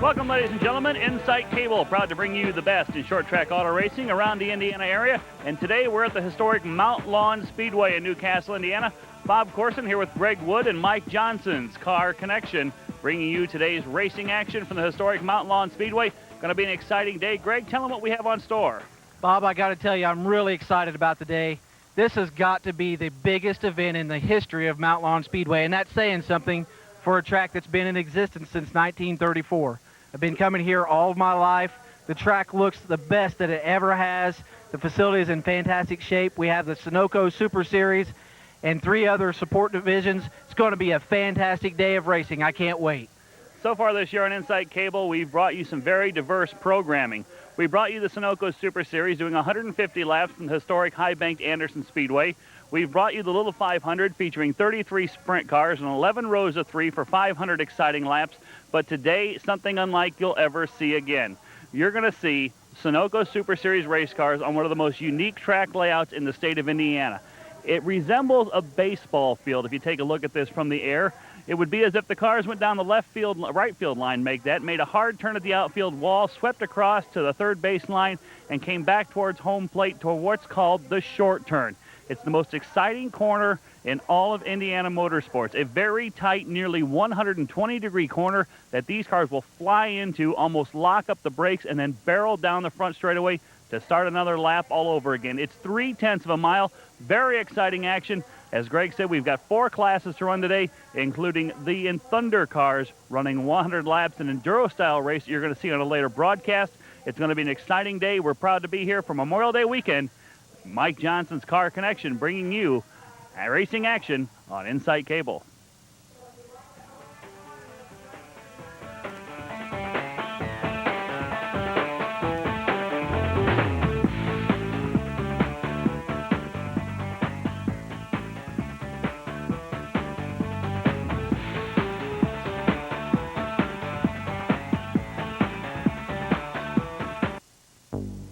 Welcome, ladies and gentlemen. Insight Cable, proud to bring you the best in short track auto racing around the Indiana area. And today we're at the historic Mount Lawn Speedway in Newcastle, Indiana. Bob Corson here with Greg Wood and Mike Johnson's Car Connection, bringing you today's racing action from the historic Mount Lawn Speedway. Going to be an exciting day. Greg, tell them what we have on store. Bob, I got to tell you, I'm really excited about the day. This has got to be the biggest event in the history of Mount Lawn Speedway, and that's saying something for a track that's been in existence since 1934. I've been coming here all of my life. The track looks the best that it ever has. The facility is in fantastic shape. We have the Sunoco Super Series and 3 other support divisions. It's going to be a fantastic day of racing. I can't wait. So far this year on Insight Cable, we've brought you some very diverse programming. We brought you the Sunoco Super Series doing 150 laps from the historic High-Banked Anderson Speedway. We've brought you the Little 500 featuring 33 sprint cars and 11 rows of 3 for 500 exciting laps. But today, something unlike you'll ever see again. You're going to see Sunoco Super Series race cars on one of the most unique track layouts in the state of Indiana. It resembles a baseball field if you take a look at this from the air. It would be as if the cars went down the left field, right field line, made a hard turn at the outfield wall, swept across to the third base line, and came back towards home plate toward what's called the short turn. It's the most exciting corner in all of Indiana motorsports. A very tight, nearly 120-degree corner that these cars will fly into, almost lock up the brakes, and then barrel down the front straightaway to start another lap all over again. It's 0.3 of a mile. Very exciting action. As Greg said, we've got 4 classes to run today, including the Thunder cars running 100 laps, an enduro-style race you're going to see on a later broadcast. It's going to be an exciting day. We're proud to be here for Memorial Day weekend. Mike Johnson's Car Connection bringing you racing action on Insight Cable.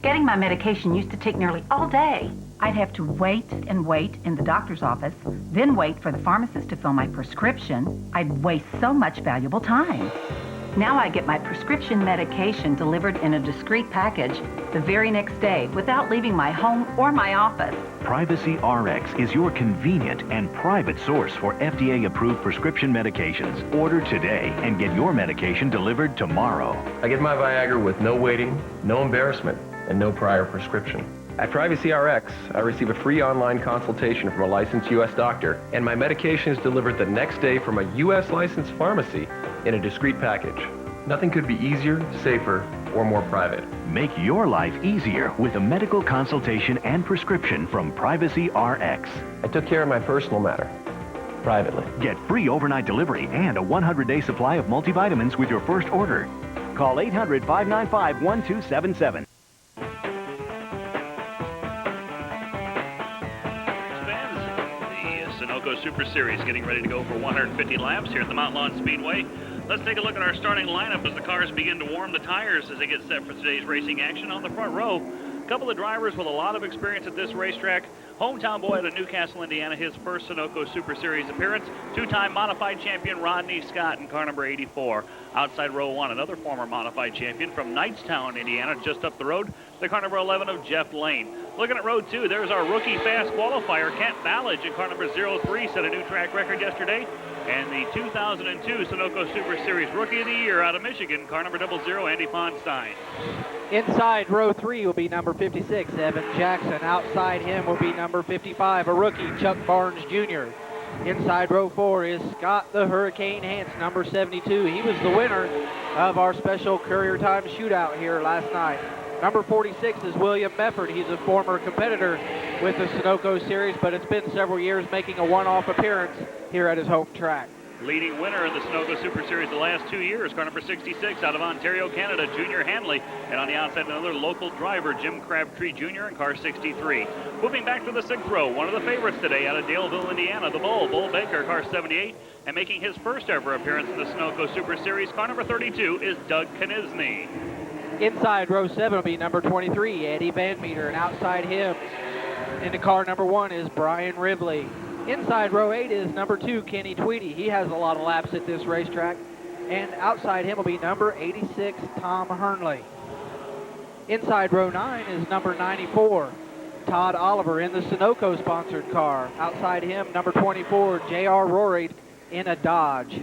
Getting my medication used to take nearly all day. I'd have to wait and wait in the doctor's office, then wait for the pharmacist to fill my prescription. I'd waste so much valuable time. Now I get my prescription medication delivered in a discreet package the very next day without leaving my home or my office. Privacy RX is your convenient and private source for FDA-approved prescription medications. Order today and get your medication delivered tomorrow. I get my Viagra with no waiting, no embarrassment, and no prior prescription. At Privacy RX, I receive a free online consultation from a licensed U.S. doctor, and my medication is delivered the next day from a U.S. licensed pharmacy in a discreet package. Nothing could be easier, safer, or more private. Make your life easier with a medical consultation and prescription from Privacy RX. I took care of my personal matter, privately. Get free overnight delivery and a 100-day supply of multivitamins with your first order. Call 800-595-1277. Sunoco Super Series getting ready to go for 150 laps here at the Mount Lawn Speedway. Let's take a look at our starting lineup as the cars begin to warm the tires as they get set for today's racing action. On the front row, a couple of drivers with a lot of experience at this racetrack. Hometown boy out of Newcastle, Indiana, his first Sunoco Super Series appearance. 2-time modified champion Rodney Scott in car number 84. Outside row 1, another former modified champion from Knightstown, Indiana, just up the road. The car number 11 of Jeff Lane. Looking at row 2, there's our rookie fast qualifier, Kent Ballage, in car number 03, set a new track record yesterday. And the 2002 Sunoco Super Series Rookie of the Year out of Michigan, car number 00, Andy Ponstein. Inside row 3 will be number 56, Evan Jackson. Outside him will be number 55, a rookie, Chuck Barnes Jr. Inside row 4 is Scott the Hurricane Hance, number 72. He was the winner of our special Courier Time shootout here last night. Number 46 is William Mefford. He's a former competitor with the Sunoco Series, but it's been several years making a one-off appearance here at his home track. Leading winner in the Sunoco Super Series the last 2 years, car number 66 out of Ontario, Canada, Junior Hanley. And on the outside, another local driver, Jim Crabtree Jr. in car 63. Moving back to the 6th row, one of the favorites today out of Daleville, Indiana, the Bull Baker, car 78. And making his first ever appearance in the Sunoco Super Series, car number 32 is Doug Knisney. Inside row 7 will be number 23, Eddie Van Meter, and outside him into car number 1 is Brian Rivley. Inside row 8 is number 2, Kenny Tweedy. He has a lot of laps at this racetrack. And outside him will be number 86, Tom Hernley. Inside row 9 is number 94, Todd Oliver in the Sunoco-sponsored car. Outside him, number 24, J.R. Rory in a Dodge.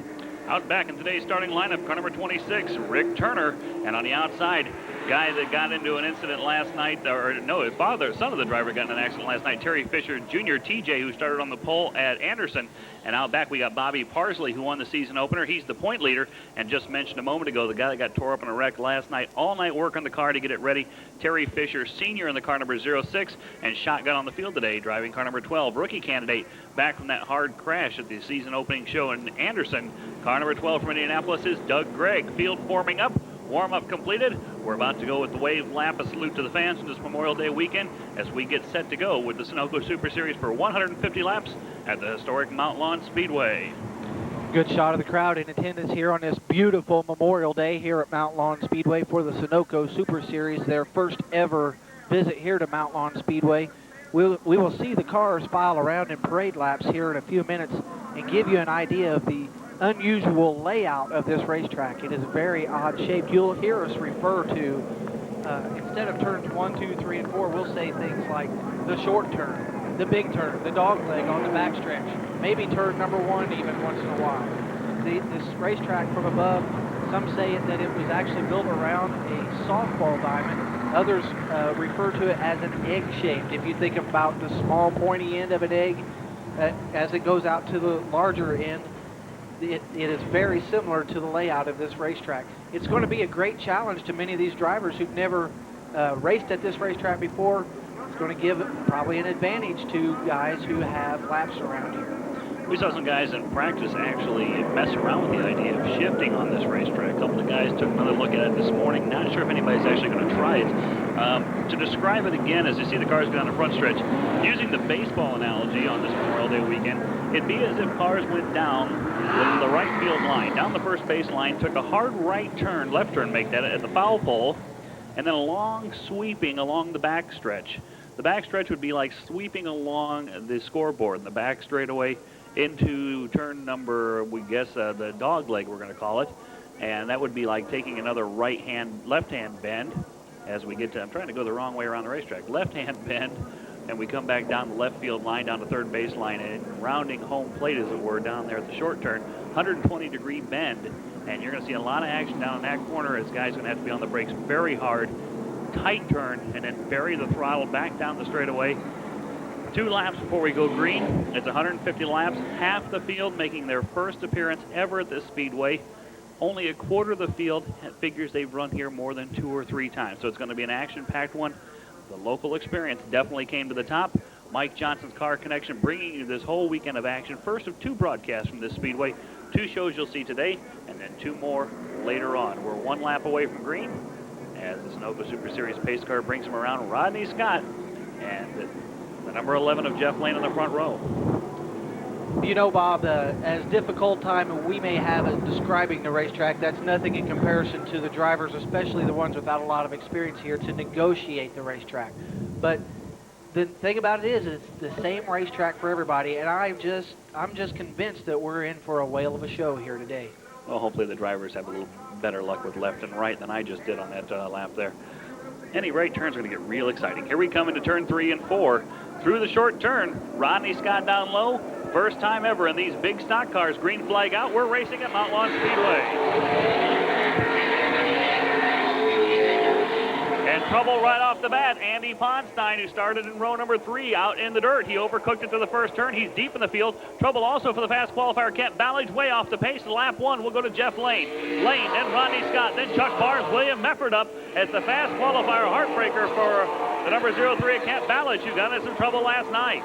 Out back in today's starting lineup, car number 26, Rick Turner. And on the outside, guy that got into an incident last night, or no, his father, son of the driver, got in an accident last night, Terry Fisher Jr., TJ, who started on the pole at Anderson. And out back, we got Bobby Parsley, who won the season opener. He's the point leader. And just mentioned a moment ago, the guy that got tore up in a wreck last night, all night work on the car to get it ready. Terry Fisher Sr. in the car number 06, and shotgun on the field today, driving car number 12, rookie candidate, back from that hard crash at the season opening show in Anderson. Car number 12 from Indianapolis is Doug Gregg. Field forming up. Warm-up completed. We're about to go with the wave lap, a salute to the fans on this Memorial Day weekend as we get set to go with the Sunoco Super Series for 150 laps at the historic Mount Lawn Speedway. Good shot of the crowd in attendance here on this beautiful Memorial Day here at Mount Lawn Speedway for the Sunoco Super Series, their first ever visit here to Mount Lawn Speedway. We will see the cars file around in parade laps here in a few minutes and give you an idea of the unusual layout of this racetrack. It is very odd shaped. You'll hear us refer to, instead of turns 1, 2, 3, and 4, we'll say things like the short turn, the big turn, the dog leg on the backstretch, maybe turn number 1 even once in a while. This racetrack from above, some say that it was actually built around a softball diamond. Others refer to it as an egg-shaped. If you think about the small pointy end of an egg as it goes out to the larger end, it is very similar to the layout of this racetrack. It's going to be a great challenge to many of these drivers who've never raced at this racetrack before. It's going to give probably an advantage to guys who have laps around here. We saw some guys in practice actually mess around with the idea of shifting on this racetrack. A couple of guys took another look at it this morning. Not sure if anybody's actually going to try it. To describe it again, as you see the cars go down the front stretch, using the baseball analogy on this Memorial Day weekend, it'd be as if cars went down the right field line, down the first base line, took a hard right turn, left turn, make that at the foul pole, and then a long sweeping along the back stretch. The back stretch would be like sweeping along the scoreboard, the back straightaway into turn number, we guess, the dog leg, we're going to call it. And that would be like taking another left-hand bend as we get to, I'm trying to go the wrong way around the racetrack, left-hand bend, and we come back down the left field line, down the third base line, and rounding home plate, as it were, down there at the short turn, 120-degree bend. And you're going to see a lot of action down in that corner as guys are going to have to be on the brakes very hard, tight turn, and then bury the throttle back down the straightaway. 2 laps before we go green. It's 150 laps, half the field making their first appearance ever at this speedway. Only a quarter of the field figures they've run here more than 2 or 3 times. So it's going to be an action-packed one. The local experience definitely came to the top. Mike Johnson's Car Connection bringing you this whole weekend of action. First of 2 broadcasts from this speedway. 2 shows you'll see today, and then 2 more later on. We're 1 lap away from green as the Sunoco Super Series pace car brings him around. Rodney Scott and the number 11 of Jeff Lane in the front row. You know, Bob, as difficult time we may have at describing the racetrack, that's nothing in comparison to the drivers, especially the ones without a lot of experience here, to negotiate the racetrack. But the thing about it is, it's the same racetrack for everybody, and I'm just convinced that we're in for a whale of a show here today. Well, hopefully the drivers have a little better luck with left and right than I just did on that lap there. Any right turns are going to get real exciting. Here we come into turn 3 and 4. Through the short turn, Rodney Scott down low. First time ever in these big stock cars. Green flag out. We're racing at Mount Lawn Speedway. And trouble right off the bat. Andy Ponstein, who started in row number 3, out in the dirt. He overcooked it to the first turn. He's deep in the field. Trouble also for the fast qualifier, Kent Ballage, way off the pace. Lap 1 will go to Jeff Lane. Lane, then Rodney Scott, then Chuck Barnes, William Mefford up as the fast qualifier heartbreaker for the number 03 at Kent Ballage, who got in some trouble last night.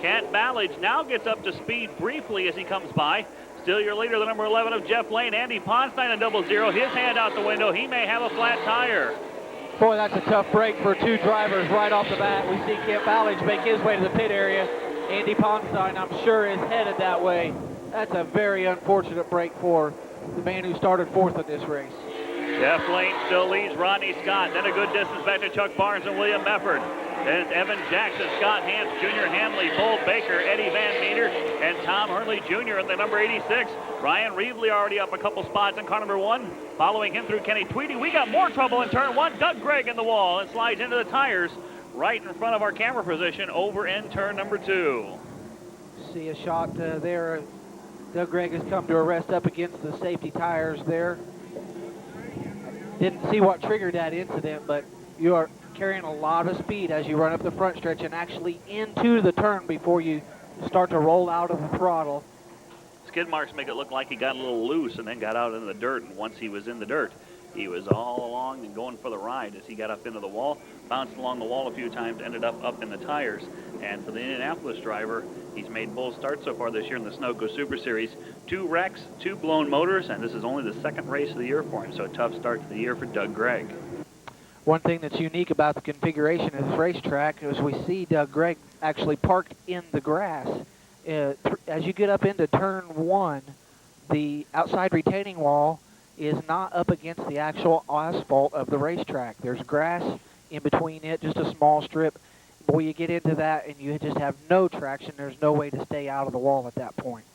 Kent Ballage now gets up to speed briefly as he comes by. Still your leader, the number 11 of Jeff Lane. Andy Ponstein on 00. His hand out the window. He may have a flat tire. Boy, that's a tough break for 2 drivers right off the bat. We see Kent Ballage make his way to the pit area. Andy Ponstein, I'm sure, is headed that way. That's a very unfortunate break for the man who started 4th in this race. Jeff Lane still leads Rodney Scott. Then a good distance back to Chuck Barnes and William Mefford. Then it's Evan Jackson, Scott Hance, Junior Hanley, Bull Baker, Eddie Van Meter, and Tom Hurley Jr. in the number 86. Ryan Reevely already up a couple spots in car number 1. Following him through Kenny Tweedy. We got more trouble in turn 1. Doug Gregg in the wall and slides into the tires right in front of our camera position over in turn number 2. See a shot there. Doug Gregg has come to a rest up against the safety tires there. Didn't see what triggered that incident, but you are carrying a lot of speed as you run up the front stretch and actually into the turn before you start to roll out of the throttle. Skid marks make it look like he got a little loose and then got out in the dirt, and once he was in the dirt, he was all along and going for the ride as he got up into the wall, bounced along the wall a few times, ended up in the tires. And for the Indianapolis driver, he's made both starts so far this year in the Sunoco Super Series. 2 wrecks, 2 blown motors, and this is only the 2nd race of the year for him, so a tough start to the year for Doug Gregg. One thing that's unique about the configuration of this racetrack is we see Doug Gregg actually parked in the grass. As you get up into turn 1, the outside retaining wall is not up against the actual asphalt of the racetrack. There's grass in between it, just a small strip. Boy, you get into that and you just have no traction. There's no way to stay out of the wall at that point.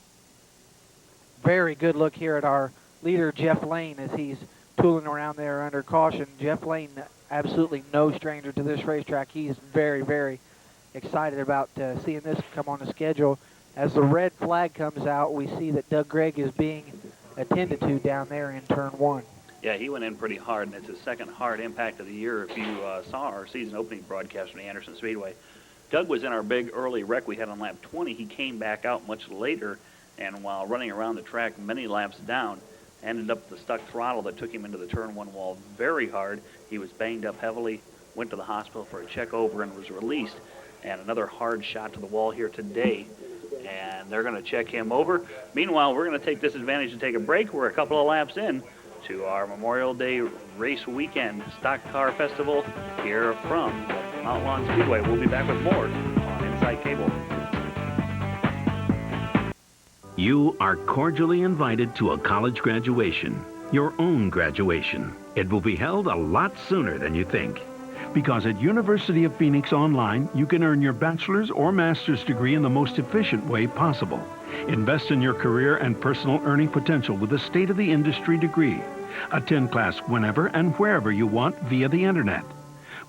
Very good look here at our leader, Jeff Lane, as he's tooling around there under caution. Jeff Lane, absolutely no stranger to this racetrack. He is very, very excited about seeing this come on the schedule. As the red flag comes out, we see that Doug Gregg is being attended to down there in turn 1. Yeah, he went in pretty hard, and it's his 2nd hard impact of the year. If you saw our season opening broadcast from the Anderson Speedway, Doug was in our big early wreck we had on lap 20. He came back out much later, and while running around the track many laps down, ended up with the stuck throttle that took him into the turn 1 wall very hard. He was banged up heavily, went to the hospital for a check over, and was released. And another hard shot to the wall here today, and they're going to check him over. Meanwhile, we're going to take this advantage to take a break. We're a couple of laps in to our Memorial Day race weekend stock car festival here from Mount Lawn Speedway. We'll be back with more on Inside Cable. You are cordially invited to a college graduation, your own graduation. It will be held a lot sooner than you think. Because at University of Phoenix Online, you can earn your bachelor's or master's degree in the most efficient way possible. Invest in your career and personal earning potential with a state-of-the-industry degree. Attend class whenever and wherever you want via the internet.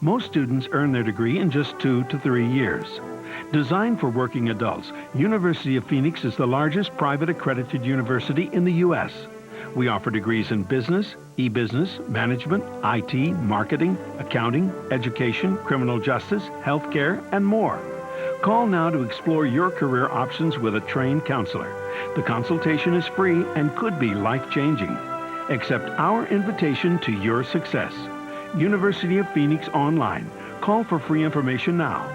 Most students earn their degree in just 2 to 3 years. Designed for working adults, University of Phoenix is the largest private accredited university in the U.S. We offer degrees in business, e-business, management, IT, marketing, accounting, education, criminal justice, healthcare, and more. Call now to explore your career options with a trained counselor. The consultation is free and could be life-changing. Accept our invitation to your success. University of Phoenix Online. Call for free information now.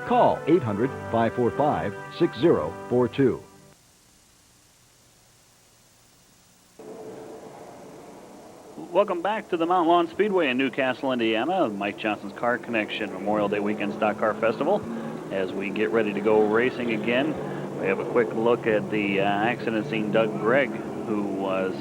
Call 800-545-6042. Welcome back to the Mount Lawn Speedway in Newcastle, Indiana, Mike Johnson's Car Connection Memorial Day Weekend Stock Car Festival. As we get ready to go racing again, we have a quick look at the accident scene. Doug Gregg, who was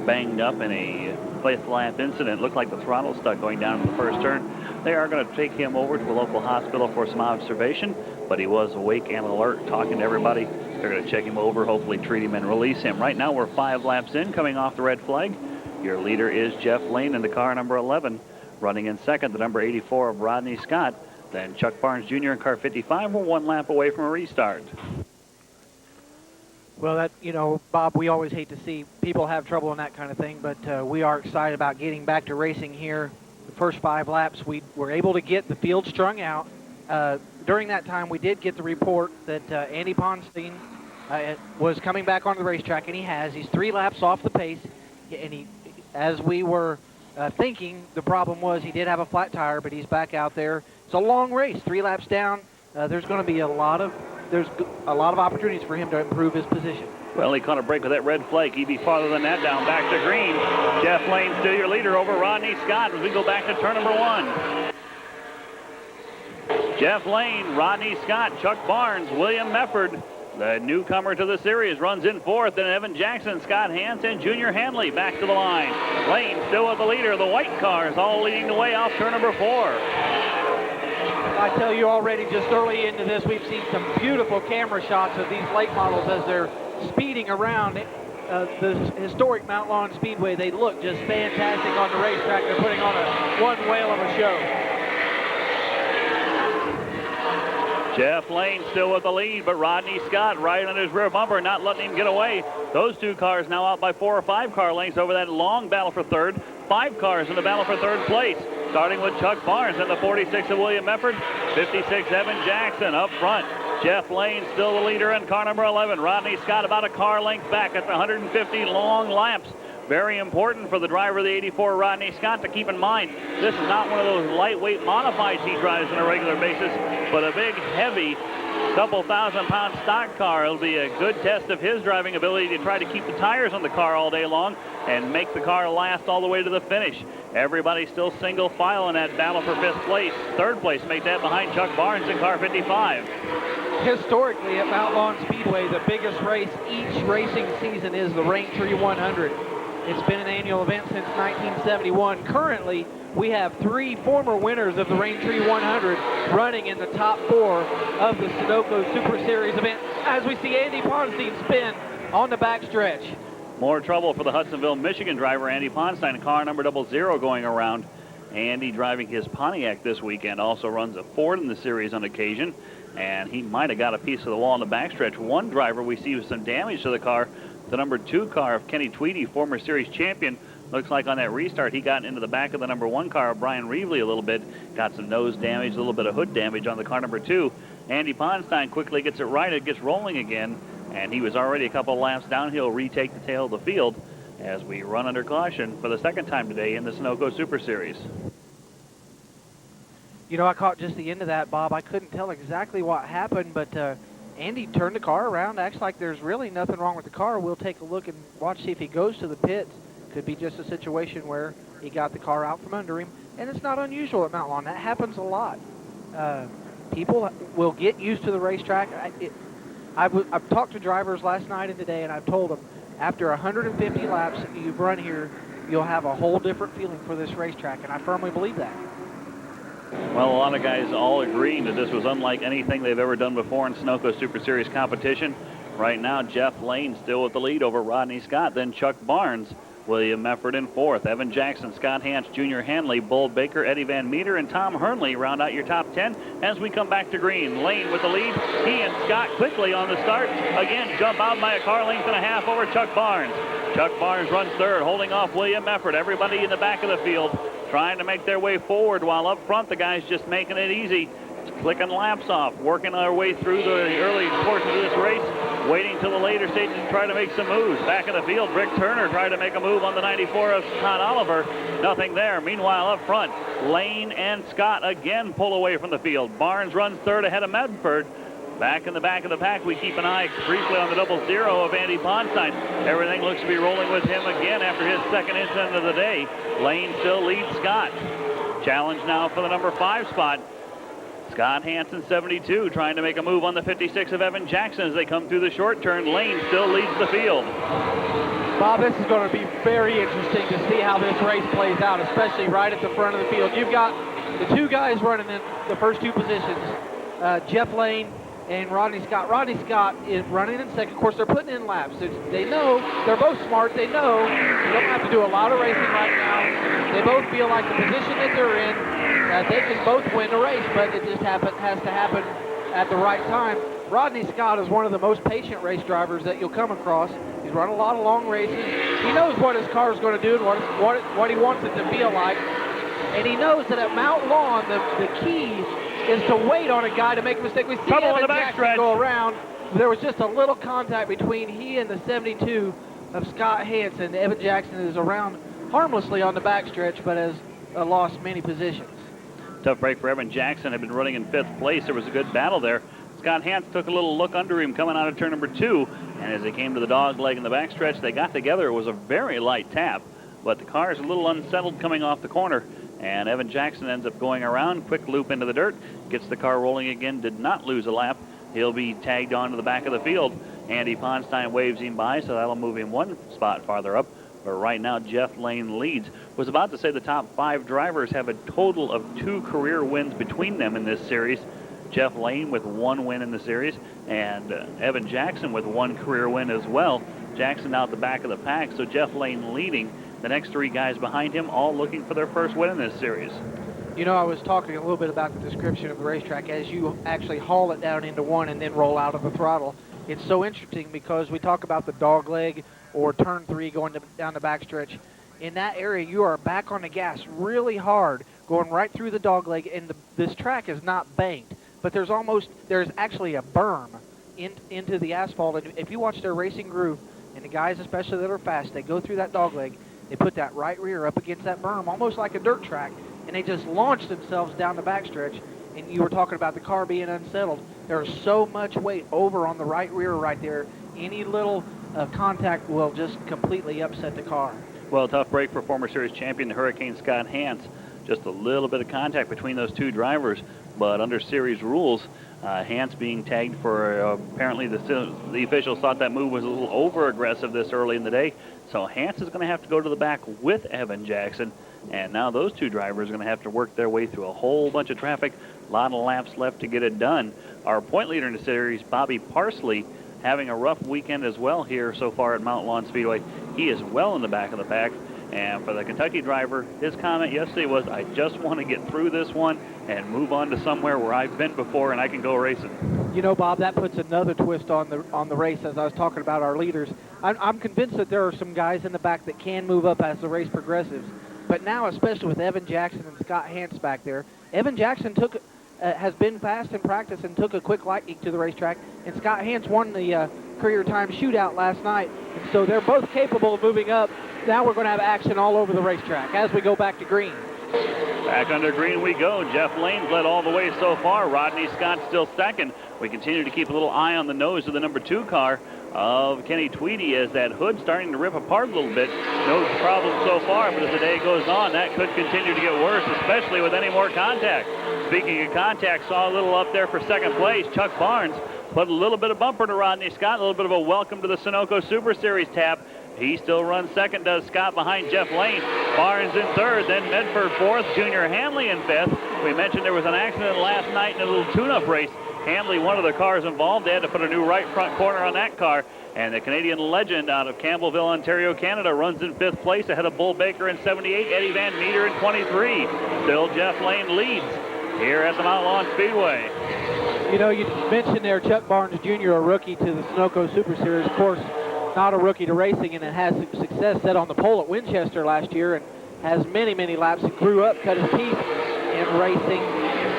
banged up in a fifth lap incident. Looked like the throttle stuck going down in the first turn. They are going to take him over to a local hospital for some observation, but he was awake and alert, talking to everybody. They're going to check him over, hopefully treat him and release him. Right now we're 5 laps in, coming off the red flag. Your leader is Jeff Lane in the car number 11. Running in second, the number 84 of Rodney Scott. Then Chuck Barnes Jr. in car 55. We're 1 lap away from a restart. Well, that, you know, Bob, we always hate to see people have trouble in that kind of thing, but we are excited about getting back to racing here. The first 5 laps, we were able to get the field strung out. During that time, we did get the report that Andy Ponstein was coming back onto the racetrack, and he has. He's 3 laps off the pace, and he, as we were thinking, the problem was he did have a flat tire, but he's back out there. It's a long race, 3 laps down. There's going to be a lot of opportunities for him to improve his position. Well, he caught a break with that red flag. He'd be farther than that down back to green. Jeff Lane still your leader over Rodney Scott as we go back to turn number 1. Jeff Lane, Rodney Scott, Chuck Barnes, William Mefford, the newcomer to the series, runs in 4th. Then Evan Jackson, Scott Hance, and Junior Hanley back to the line. Lane still with the leader. The white cars all leading the way off turn number 4. I tell you already, just early into this, we've seen some beautiful camera shots of these late models as they're speeding around the historic Mount Lawn Speedway. They look just fantastic on the racetrack. They're putting on one whale of a show. Jeff Lane still with the lead, but Rodney Scott right on his rear bumper, not letting him get away. Those two cars now out by 4 or 5 car lengths over that long battle for third. 5 cars in the battle for third place, starting with Chuck Barnes in the 46 of William Mefford, 56 Evan Jackson up front. Jeff Lane still the leader in car number 11. Rodney Scott about a car length back at the 150 long laps. Very important for the driver of the 84, Rodney Scott, to keep in mind. This is not one of those lightweight modifieds he drives on a regular basis, but a big, heavy, couple thousand-pound stock car. It'll be a good test of his driving ability to try to keep the tires on the car all day long and make the car last all the way to the finish. Everybody still single file in that battle for 5th place. 3rd place, make that behind Chuck Barnes in car 55. Historically at Mount Lawn Speedway, the biggest race each racing season is the Rain Tree 100. It's been an annual event since 1971. Currently, we have 3 former winners of the Rain Tree 100 running in the top 4 of the Sunoco Super Series event as we see Andy Ponstein spin on the backstretch. More trouble for the Hudsonville, Michigan driver, Andy Ponstein, car number 00 going around. Andy driving his Pontiac this weekend, also runs a Ford in the series on occasion, and he might have got a piece of the wall in the backstretch. One driver we see with some damage to the car, the number 2 car of Kenny Tweedy, former series champion. Looks like on that restart he got into the back of the number 1 car of Brian Reevely a little bit, got some nose damage, a little bit of hood damage on the car number 2. Andy Ponstein quickly gets it right, it gets rolling again, and he was already a couple laps down. He'll retake the tail of the field as we run under caution for the 2nd time today in the Sunoco Super Series. You know, I caught just the end of that, Bob. I couldn't tell exactly what happened, but Andy turned the car around, acts like there's really nothing wrong with the car. We'll take a look and watch, see if he goes to the pits. Could be just a situation where he got the car out from under him, and it's not unusual at Mount Lawn. That happens a lot. People will get used to the racetrack. I've talked to drivers last night and today, and I've told them, after 150 laps that you've run here, you'll have a whole different feeling for this racetrack, and I firmly believe that. Well, a lot of guys all agreeing that this was unlike anything they've ever done before in Sunoco Super Series competition. Right now, Jeff Lane still with the lead over Rodney Scott, then Chuck Barnes, William Mefford in 4th. Evan Jackson, Scott Hance, Junior Hanley, Bull Baker, Eddie Van Meter, and Tom Hernley round out your top 10 as we come back to green. Lane with the lead. He and Scott quickly on the start. Again, jump out by a car length and a half over Chuck Barnes. Chuck Barnes runs 3rd, holding off William Mefford. Everybody in the back of the field trying to make their way forward, while up front the guys just making it easy, clicking laps off, working our way through the early portions of this race, waiting till the later stages to try to make some moves. Back in the field, Rick Turner tried to make a move on the 94 of Scott Oliver. Nothing there. Meanwhile, up front, Lane and Scott again pull away from the field. Barnes runs 3rd ahead of Medford. Back in the back of the pack, we keep an eye briefly on the 00 of Andy Ponstein. Everything looks to be rolling with him again after his 2nd incident of the day. Lane still leads Scott. Challenge now for the number 5 spot. Scott Hansen, 72, trying to make a move on the 56 of Evan Jackson as they come through the short turn. Lane still leads the field. Bob, this is going to be very interesting to see how this race plays out, especially right at the front of the field. You've got the 2 guys running in the first 2 positions, Jeff Lane and Rodney Scott. Rodney Scott is running in 2nd. Of course, they're putting in laps. They know, they're both smart. They know they don't have to do a lot of racing right now. They both feel like the position that they're in, they can both win the race, but it just has to happen at the right time. Rodney Scott is one of the most patient race drivers that you'll come across. He's run a lot of long races. He knows what his car is going to do and what he wants it to feel like. And he knows that at Mount Lawn, the key is to wait on a guy to make a mistake. We see Evan Jackson go around. There was just a little contact between he and the 72 of Scott Hansen. Evan Jackson is around harmlessly on the backstretch, but has lost many positions. Tough break for Evan Jackson. Had been running in 5th place. There was a good battle there. Scott Hance took a little look under him coming out of turn number 2, and as they came to the dog leg in the backstretch, they got together. It was a very light tap, but the car is a little unsettled coming off the corner, and Evan Jackson ends up going around, quick loop into the dirt, gets the car rolling again, did not lose a lap. He'll be tagged on to the back of the field. Andy Ponstein waves him by, so that'll move him 1 spot farther up. But right now, Jeff Lane leads. Was about to say the top 5 drivers have a total of 2 career wins between them in this series. Jeff Lane with 1 win in the series, and Evan Jackson with 1 career win as well. Jackson out the back of the pack, so Jeff Lane leading. The next 3 guys behind him all looking for their first win in this series. You know, I was talking a little bit about the description of the racetrack as you actually haul it down into one and then roll out of the throttle. It's so interesting because we talk about the dog leg or turn 3 going down the backstretch. In that area, you are back on the gas really hard, going right through the dog leg, and this track is not banked. But there's actually a berm into the asphalt. And if you watch their racing groove, and the guys especially that are fast, they go through that dog leg, they put that right rear up against that berm, almost like a dirt track, and they just launch themselves down the backstretch. And you were talking about the car being unsettled. There's so much weight over on the right rear right there. Any little contact will just completely upset the car. Well, tough break for former series champion Hurricane Scott Hance. Just a little bit of contact between those 2 drivers, but under series rules, Hance being tagged for apparently the officials thought that move was a little over-aggressive this early in the day. So Hance is going to have to go to the back with Evan Jackson. And now those 2 drivers are going to have to work their way through a whole bunch of traffic. A lot of laps left to get it done. Our point leader in the series, Bobby Parsley, having a rough weekend as well here so far at Mount Lawn Speedway. He is well in the back of the pack. And for the Kentucky driver, his comment yesterday was, I just want to get through this one and move on to somewhere where I've been before and I can go racing. You know, Bob, that puts another twist on the race as I was talking about our leaders. I'm convinced that there are some guys in the back that can move up as the race progresses. But now, especially with Evan Jackson and Scott Hance back there, Evan Jackson has been fast in practice and took a quick lightning to the racetrack, and Scott Hance won the career time shootout last night. And so they're both capable of moving up. Now we're going to have action all over the racetrack as we go back to green. Back under green we go. Jeff Lane's led all the way so far. Rodney Scott still second. We continue to keep a little eye on the nose of the number 2 car of Kenny Tweedy as that hood's starting to rip apart a little bit. No problem so far, but as the day goes on, that could continue to get worse, especially with any more contact. Speaking of contact, saw a little up there for second place. Chuck Barnes put a little bit of bumper to Rodney Scott, a little bit of a welcome to the Sunoco Super Series tap. He still runs second, does Scott, behind Jeff Lane. Barnes in third, then Medford fourth, Junior Hanley in fifth. We mentioned there was an accident last night in a little tune-up race. Hanley, one of the cars involved, they had to put a new right front corner on that car. And the Canadian legend out of Campbellville, Ontario, Canada, runs in 5th place ahead of Bull Baker in 78, Eddie Van Meter in 23. Still Jeff Lane leads here at the Mount Lawn Speedway. You know, you mentioned there Chuck Barnes Jr., a rookie to the Sunoco Super Series. Of course, not a rookie to racing, and it has success set on the pole at Winchester last year and has many, many laps and grew up, cut his teeth in racing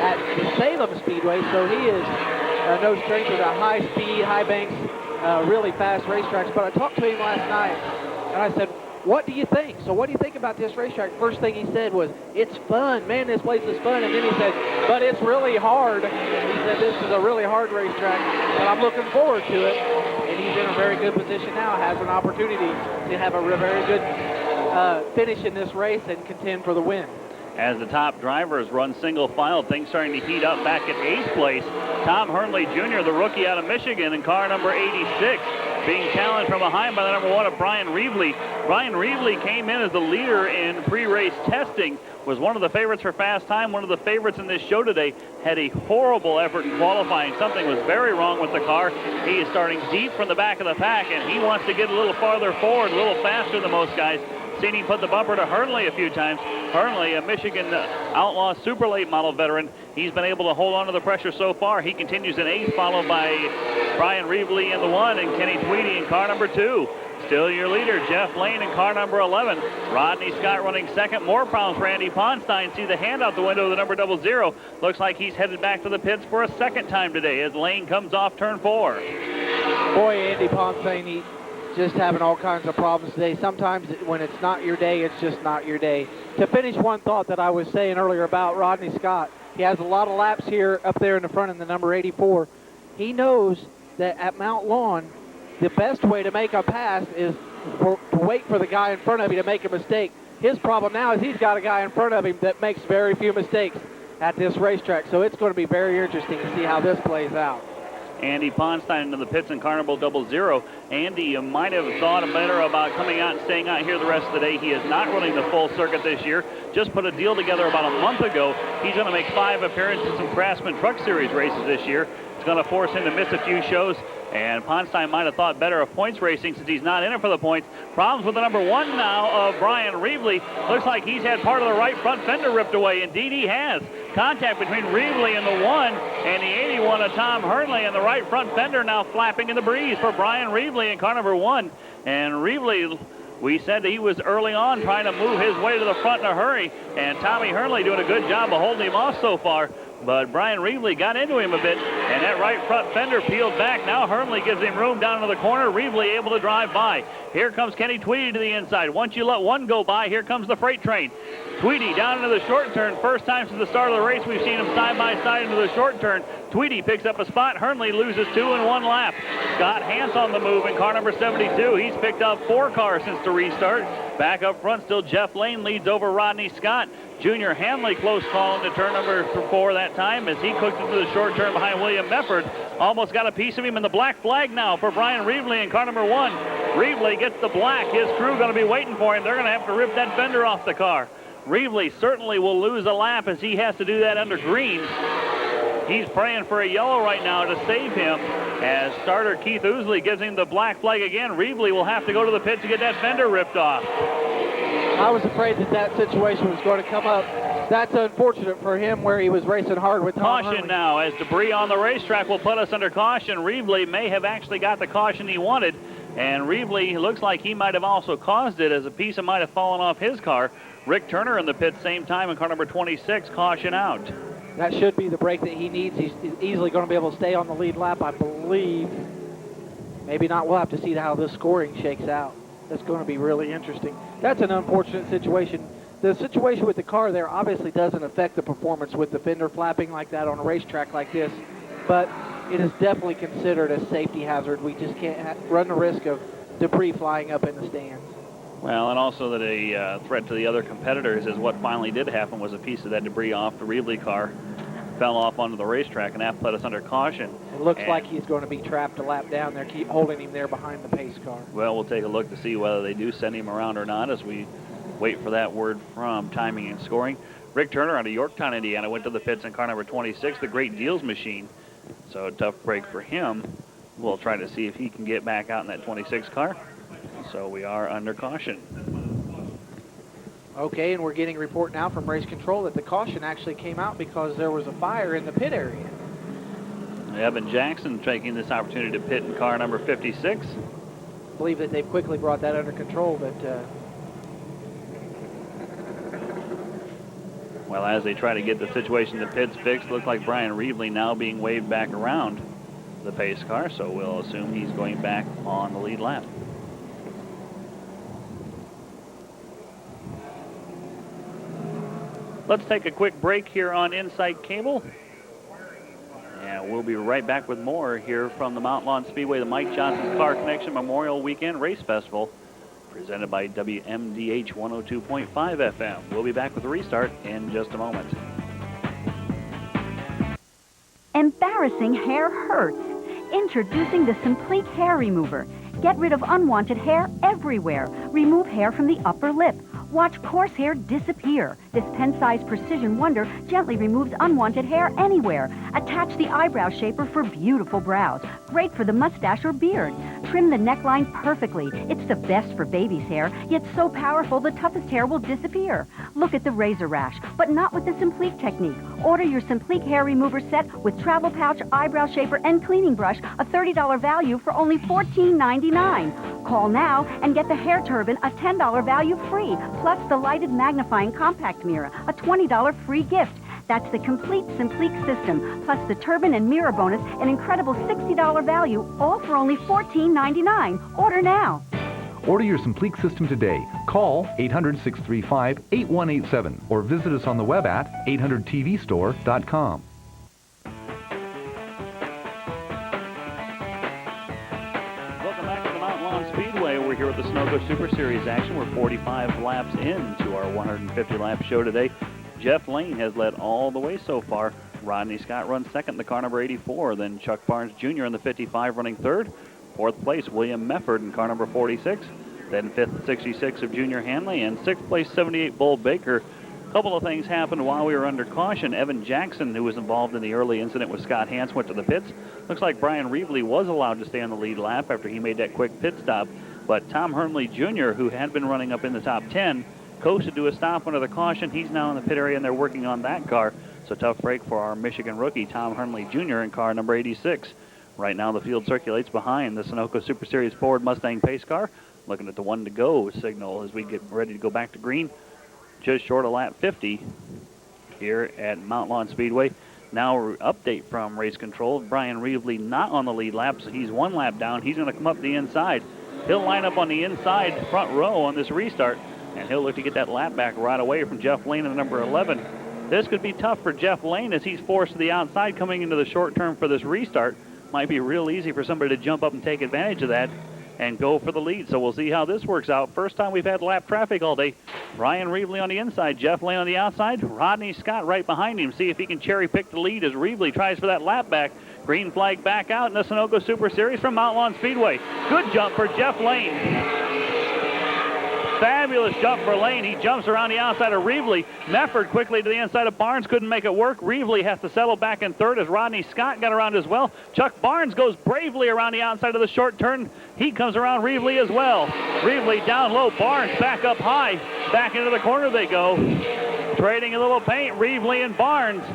at the Salem Speedway. So he is no stranger to high speed, high banks, really fast racetracks. But I talked to him last night, and I said, what do you think? So what do you think about this racetrack? First thing he said was, it's fun. Man, this place is fun. And then he said, but it's really hard. He said, this is a really hard racetrack, but I'm looking forward to it. And he's in a very good position now, has an opportunity to have a very good finish in this race and contend for the win. As the top drivers run single file, things starting to heat up back at 8th place. Tom Hernley Jr., the rookie out of Michigan, in car number 86, being challenged from behind by the number 1 of Brian Reevely. Brian Reevely came in as the leader in pre-race testing, was one of the favorites for fast time, one of the favorites in this show today, had a horrible effort in qualifying. Something was very wrong with the car. He is starting deep from the back of the pack, and he wants to get a little farther forward, a little faster than most guys. Seen him put the bumper to Hernley a few times. Hernley, a Michigan Outlaw Super Late model veteran, he's been able to hold on to the pressure so far. He continues in 8th, followed by Brian Reevely in the 1 and Kenny Tweedy in car number 2. Still your leader, Jeff Lane in car number 11. Rodney Scott running second. More problems for Andy Ponstein. See the hand out the window of the number 00. Looks like he's headed back to the pits for a second time today as Lane comes off turn 4. Boy, Andy Ponstein, he's just having all kinds of problems today. Sometimes when it's not your day, it's just not your day. To finish one thought that I was saying earlier about Rodney Scott, he has a lot of laps here up there in the front in the number 84. He knows that at Mount Lawn, the best way to make a pass is to wait for the guy in front of you to make a mistake. His problem now is he's got a guy in front of him that makes very few mistakes at this racetrack. So it's going to be very interesting to see how this plays out. Andy Ponstein into the pits in car number 00. Andy might have thought better about coming out and staying out here the rest of the day. He is not running the full circuit this year. Just put a deal together about a month ago. He's going to make 5 appearances in Craftsman Truck Series races this year. It's going to force him to miss a few shows, and Ponstein might have thought better of points racing since he's not in it for the points. Problems with the number 1 now of Brian Reevely. Looks like he's had part of the right front fender ripped away. Indeed, he has. Contact between Reevely and the 1 and the 81 of Tom Hernley, and the right front fender now flapping in the breeze for Brian Reevely in car number 1. And Reevely, we said that he was early on trying to move his way to the front in a hurry, and Tommy Hernley doing a good job of holding him off so far. But Brian Reevely got into him a bit, and that right front fender peeled back. Now Hernley gives him room down into the corner. Reevely able to drive by. Here comes Kenny Tweedy to the inside. Once you let one go by, here comes the freight train. Tweedy down into the short turn. First time since the start of the race we've seen him side by side into the short turn. Tweedy picks up a spot. Hernley loses 2 in 1 lap. Scott Hance on the move in car number 72. He's picked up 4 cars since the restart. Back up front still Jeff Lane leads over Rodney Scott. Junior Hanley close call into turn number 4 that time as he cooked into the short turn behind William Mefford. Almost got a piece of him in the black flag now for Brian Reevely in car number 1. Reevely gets the black. His crew going to be waiting for him. They're going to have to rip that fender off the car. Reevely certainly will lose a lap as he has to do that under green. He's praying for a yellow right now to save him as starter Keith Ousley gives him the black flag again. Reevely will have to go to the pit to get that fender ripped off. I was afraid that that situation was going to come up. That's unfortunate for him where he was racing hard with Tom Caution Hurley. now as debris on the racetrack will put us under caution. Reevely may have actually got the caution he wanted, and Reevely looks like he might have also caused it as a piece might have fallen off his car. Rick Turner in the pit same time in car number 26, caution out. That should be the break that he needs. He's easily going to be able to stay on the lead lap, I believe. Maybe not. We'll have to see how this scoring shakes out. That's going to be really interesting. That's an unfortunate situation. The situation with the car there obviously doesn't affect the performance with the fender flapping like that on a racetrack like this, but it is definitely considered a safety hazard. We just can't run the risk of debris flying up in the stands. Well, and also that a threat to the other competitors is what finally did happen was a piece of that debris off the Reevely car fell off onto the racetrack, and that put us under caution. It looks like he's going to be trapped a lap down there. Keep holding him there behind the pace car. Well, we'll take a look to see whether they do send him around or not as we wait for that word from timing and scoring. Rick Turner out of Yorktown, Indiana, went to the pits in car number 26, the Great Deals machine. So a tough break for him. We'll try to see if he can get back out in that 26 car. So we are under caution. Okay, and we're getting a report now from race control that the caution actually came out because there was a fire in the pit area. Evan Jackson taking this opportunity to pit in car number 56. I believe that they've quickly brought that under control, but well, as they try to get the situation in the pits fixed, looks like Brian Reevely now being waved back around the pace car, so we'll assume he's going back on the lead lap. Let's take a quick break here on Insight Cable. And we'll be right back with more here from the Mount Lawn Speedway, the Mike Johnson's Car Connection Memorial Weekend Race Festival, presented by WMDH 102.5 FM. We'll be back with a restart in just a moment. Embarrassing hair hurts. Introducing the Simpleek Hair Remover. Get rid of unwanted hair everywhere. Remove hair from the upper lip. Watch coarse hair disappear. This pen-sized precision wonder gently removes unwanted hair anywhere. Attach the eyebrow shaper for beautiful brows. Great for the mustache or beard. Trim the neckline perfectly. It's the best for baby's hair, yet so powerful the toughest hair will disappear. Look at the razor rash, but not with the Simpleek technique. Order your Simpleek Hair Remover set with travel pouch, eyebrow shaper, and cleaning brush, a $30 value for only $14.99. Call now and get the hair turban, a $10 value free, plus the lighted magnifying compact mirror, a $20 free gift. That's the complete Simpleek system, plus the turban and mirror bonus, an incredible $60 value, all for only $14.99. Order now. Order your Simpleek system today. Call 800-635-8187 or visit us on the web at 800tvstore.com. Welcome back to the Mount Lawn Speedway. We're here with the Sunoco Super Series action. We're 45 laps into our 150-lap show today. Jeff Lane has led all the way so far. Rodney Scott runs second in the car number 84. Then Chuck Barnes Jr. in the 55 running third. Fourth place, William Mefford in car number 46. Then fifth, 66 of Junior Hanley. And sixth place, 78 Bull Baker. A couple of things happened while we were under caution. Evan Jackson, who was involved in the early incident with Scott Hance, went to the pits. Looks like Brian Reevely was allowed to stay on the lead lap after he made that quick pit stop. But Tom Hernley Jr., who had been running up in the top 10, coasted to a stop under the caution. He's now in the pit area, and they're working on that car. So tough break for our Michigan rookie, Tom Hernley Jr. in car number 86. Right now the field circulates behind the Sunoco Super Series Ford Mustang pace car. Looking at the 1 to go signal as we get ready to go back to green. Just short of lap 50 here at Mount Lawn Speedway. Now update from race control. Brian Reevely not on the lead lap, so he's 1 lap down. He's going to come up the inside. He'll line up on the inside front row on this restart, and he'll look to get that lap back right away from Jeff Lane in the number 11. This could be tough for Jeff Lane as he's forced to the outside coming into the short term for this restart. Might be real easy for somebody to jump up and take advantage of that and go for the lead. So we'll see how this works out. First time we've had lap traffic all day. Brian Reevely on the inside, Jeff Lane on the outside, Rodney Scott right behind him. See if he can cherry pick the lead as Reevely tries for that lap back. Green flag back out in the Sunoco Super Series from Mount Lawn Speedway. Good jump for Jeff Lane. Fabulous jump for Lane. He jumps around the outside of Reevely. Mefford quickly to the inside of Barnes. Couldn't make it work. Reevely has to settle back in third as Rodney Scott got around as well. Chuck Barnes goes bravely around the outside of the short turn. He comes around Reevely as well. Reevely down low. Barnes back up high. Back into the corner they go. Trading a little paint, Reevely and Barnes.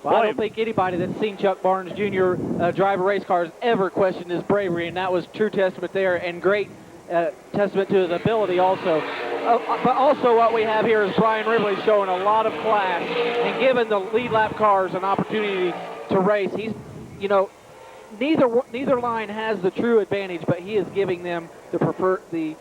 Well, I don't think anybody that's seen Chuck Barnes Jr. Drive a race car has ever questioned his bravery, and that was true testament there, and great testament to his ability also. But also what we have here is Brian Reevely showing a lot of class and giving the lead lap cars an opportunity to race. He's, you know, neither line has the true advantage, but he is giving them the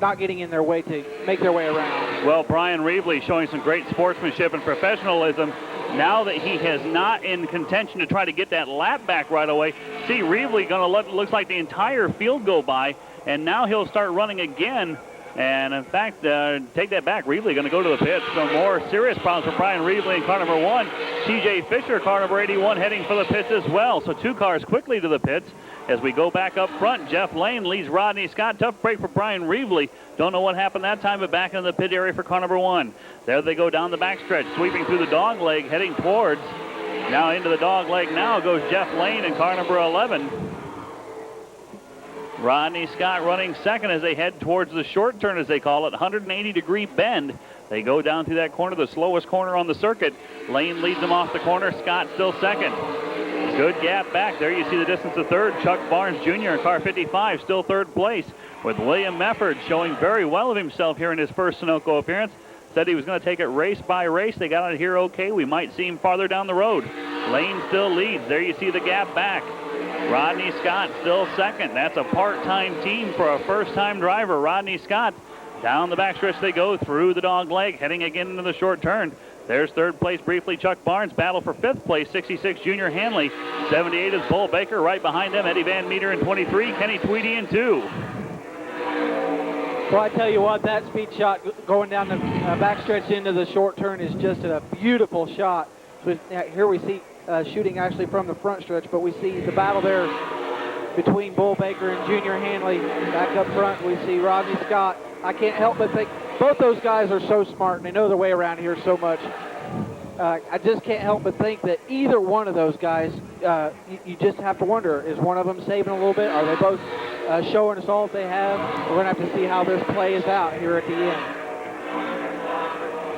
not getting in their way to make their way around. Well, Brian Reevely showing some great sportsmanship and professionalism. Now that he is not in contention to try to get that lap back right away, see Reevely going to let, looks like the entire field go by, and now he'll start running again. And in fact, take that back. Reevely going to go to the pits. Some more serious problems for Brian Reevely in car number 1. TJ Fisher, car number 81, heading for the pits as well. So 2 cars quickly to the pits. As we go back up front, Jeff Lane leads Rodney Scott. Tough break for Brian Reevely. Don't know what happened that time, but back in the pit area for car number 1. There they go down the backstretch, sweeping through the dog leg, heading towards. Now into the dog leg now goes Jeff Lane in car number 11. Rodney Scott running second as they head towards the short turn, as they call it, 180-degree bend. They go down through that corner, the slowest corner on the circuit. Lane leads them off the corner. Scott still second. Good gap back. There you see the distance of third. Chuck Barnes Jr. in car 55, still third place, with William Mefford showing very well of himself here in his first Sunoco appearance. Said he was going to take it race by race. They got it here okay. We might see him farther down the road. Lane still leads. There you see the gap back. Rodney Scott still second. That's a part-time team for a first-time driver. Rodney Scott. Down the backstretch they go through the dog leg, heading again into the short turn. There's third place briefly, Chuck Barnes. Battle for fifth place, 66 Junior Hanley. 78 is Bull Baker. Right behind them, Eddie Van Meter in 23, Kenny Tweedy in 2. Well, I tell you what, that speed shot going down the backstretch into the short turn is just a beautiful shot. So here we see shooting actually from the front stretch, but we see the battle there between Bull Baker and Junior Hanley. Back up front, we see Rodney Scott. I can't help but think both those guys are so smart and they know their way around here so much. I just can't help but think that either one of those guys, you just have to wonder, is one of them saving a little bit? Are they both showing us all that they have? We're going to have to see how this plays out here at the end.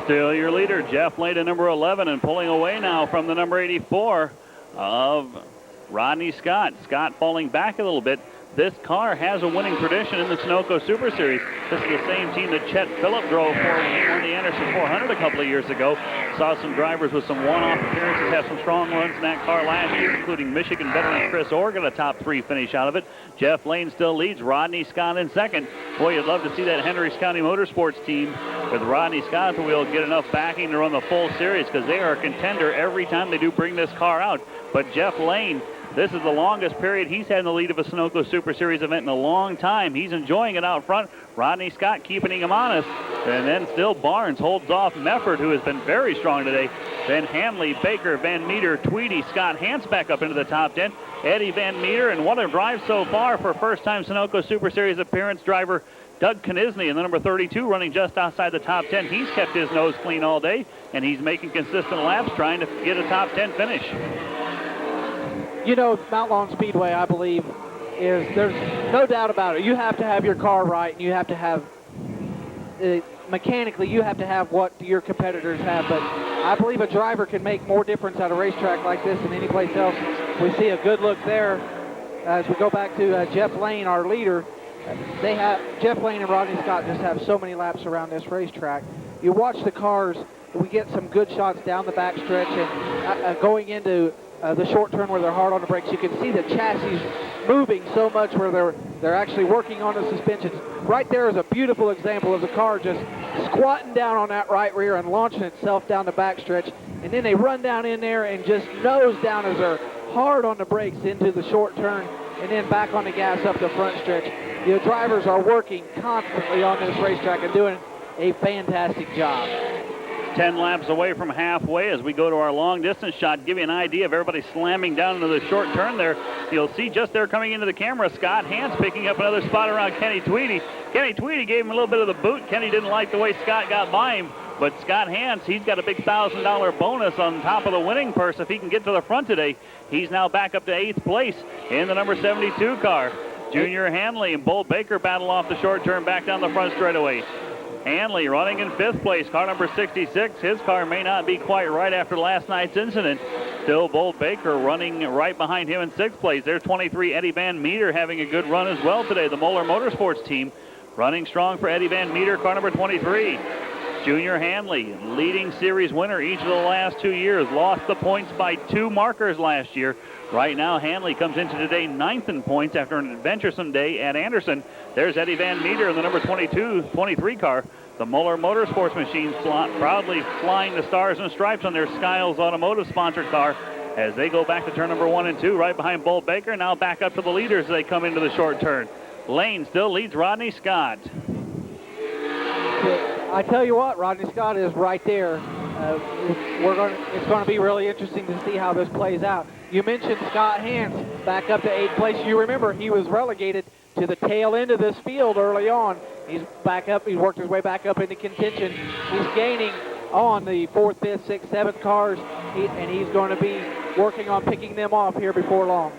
Still your leader, Jeff Lane at number 11, and pulling away now from the number 84 of Rodney Scott. Scott falling back a little bit. This car has a winning tradition in the Sunoco Super Series. This is the same team that Chet Phillip drove for when he won the Anderson 400 a couple of years ago. Saw some drivers with some one-off appearances have some strong runs in that car last year, including Michigan veteran Chris Orr got a top 3 finish out of it. Jeff Lane still leads. Rodney Scott in second. Boy, you'd love to see that Hendricks County Motorsports team with Rodney Scott at the wheel get enough backing to run the full series, because they are a contender every time they do bring this car out. But Jeff Lane This is the longest period he's had in the lead of a Sunoco Super Series event in a long time. He's enjoying it out front. Rodney Scott keeping him honest. And then still Barnes holds off Mefford, who has been very strong today. Then Hanley, Baker, Van Meter, Tweedy, Scott Hance back up into the top 10. Eddie Van Meter, and what a drive so far for first-time Sunoco Super Series appearance driver Doug Knisney in the number 32, running just outside the top 10. He's kept his nose clean all day, and he's making consistent laps, trying to get a top 10 finish. You know, Mount Lawn Speedway, I believe, there's no doubt about it. You have to have your car right, and you have to have, mechanically, you have to have what your competitors have. But I believe a driver can make more difference at a racetrack like this than any place else. We see a good look there as we go back to Jeff Lane, our leader. Jeff Lane and Rodney Scott just have so many laps around this racetrack. You watch the cars, we get some good shots down the backstretch and going into the short turn where they're hard on the brakes. You can see the chassis moving so much where they're actually working on the suspensions. Right there is a beautiful example of the car just squatting down on that right rear and launching itself down the backstretch. And then they run down in there and just nose down as they're hard on the brakes into the short turn and then back on the gas up the front stretch. The drivers are working constantly on this racetrack and doing a fantastic job. 10 laps away from halfway as we go to our long distance shot. Give you an idea of everybody slamming down into the short turn there. You'll see just there coming into the camera, Scott Hance picking up another spot around Kenny Tweedy. Kenny Tweedy gave him a little bit of the boot. Kenny didn't like the way Scott got by him, but Scott Hance, he's got a big $1,000 bonus on top of the winning purse if he can get to the front today. He's now back up to 8th place in the number 72 car. Junior Hanley and Bull Baker battle off the short turn back down the front straightaway. Hanley running in 5th place, car number 66. His car may not be quite right after last night's incident. Still Bull Baker running right behind him in 6th place. There's 23 Eddie Van Meter having a good run as well today. The Moeller Motorsports team running strong for Eddie Van Meter, car number 23. Junior Hanley, leading series winner each of the last 2 years. Lost the points by 2 markers last year. Right now, Hanley comes into today 9th in points after an adventuresome day at Anderson. There's Eddie Van Meter in the number 23 car. The Moeller Motorsports machines proudly flying the stars and stripes on their Skiles Automotive sponsored car as they go back to turn number 1 and 2 right behind Bull Baker. Now back up to the leaders as they come into the short turn. Lane still leads Rodney Scott. I tell you what, Rodney Scott is right there. It's going to be really interesting to see how this plays out. You mentioned Scott Hance back up to 8th place. You remember he was relegated to the tail end of this field early on. He's back up. He's worked his way back up into contention. He's gaining on the 4th, 5th, 6th, 7th cars, and he's going to be working on picking them off here before long.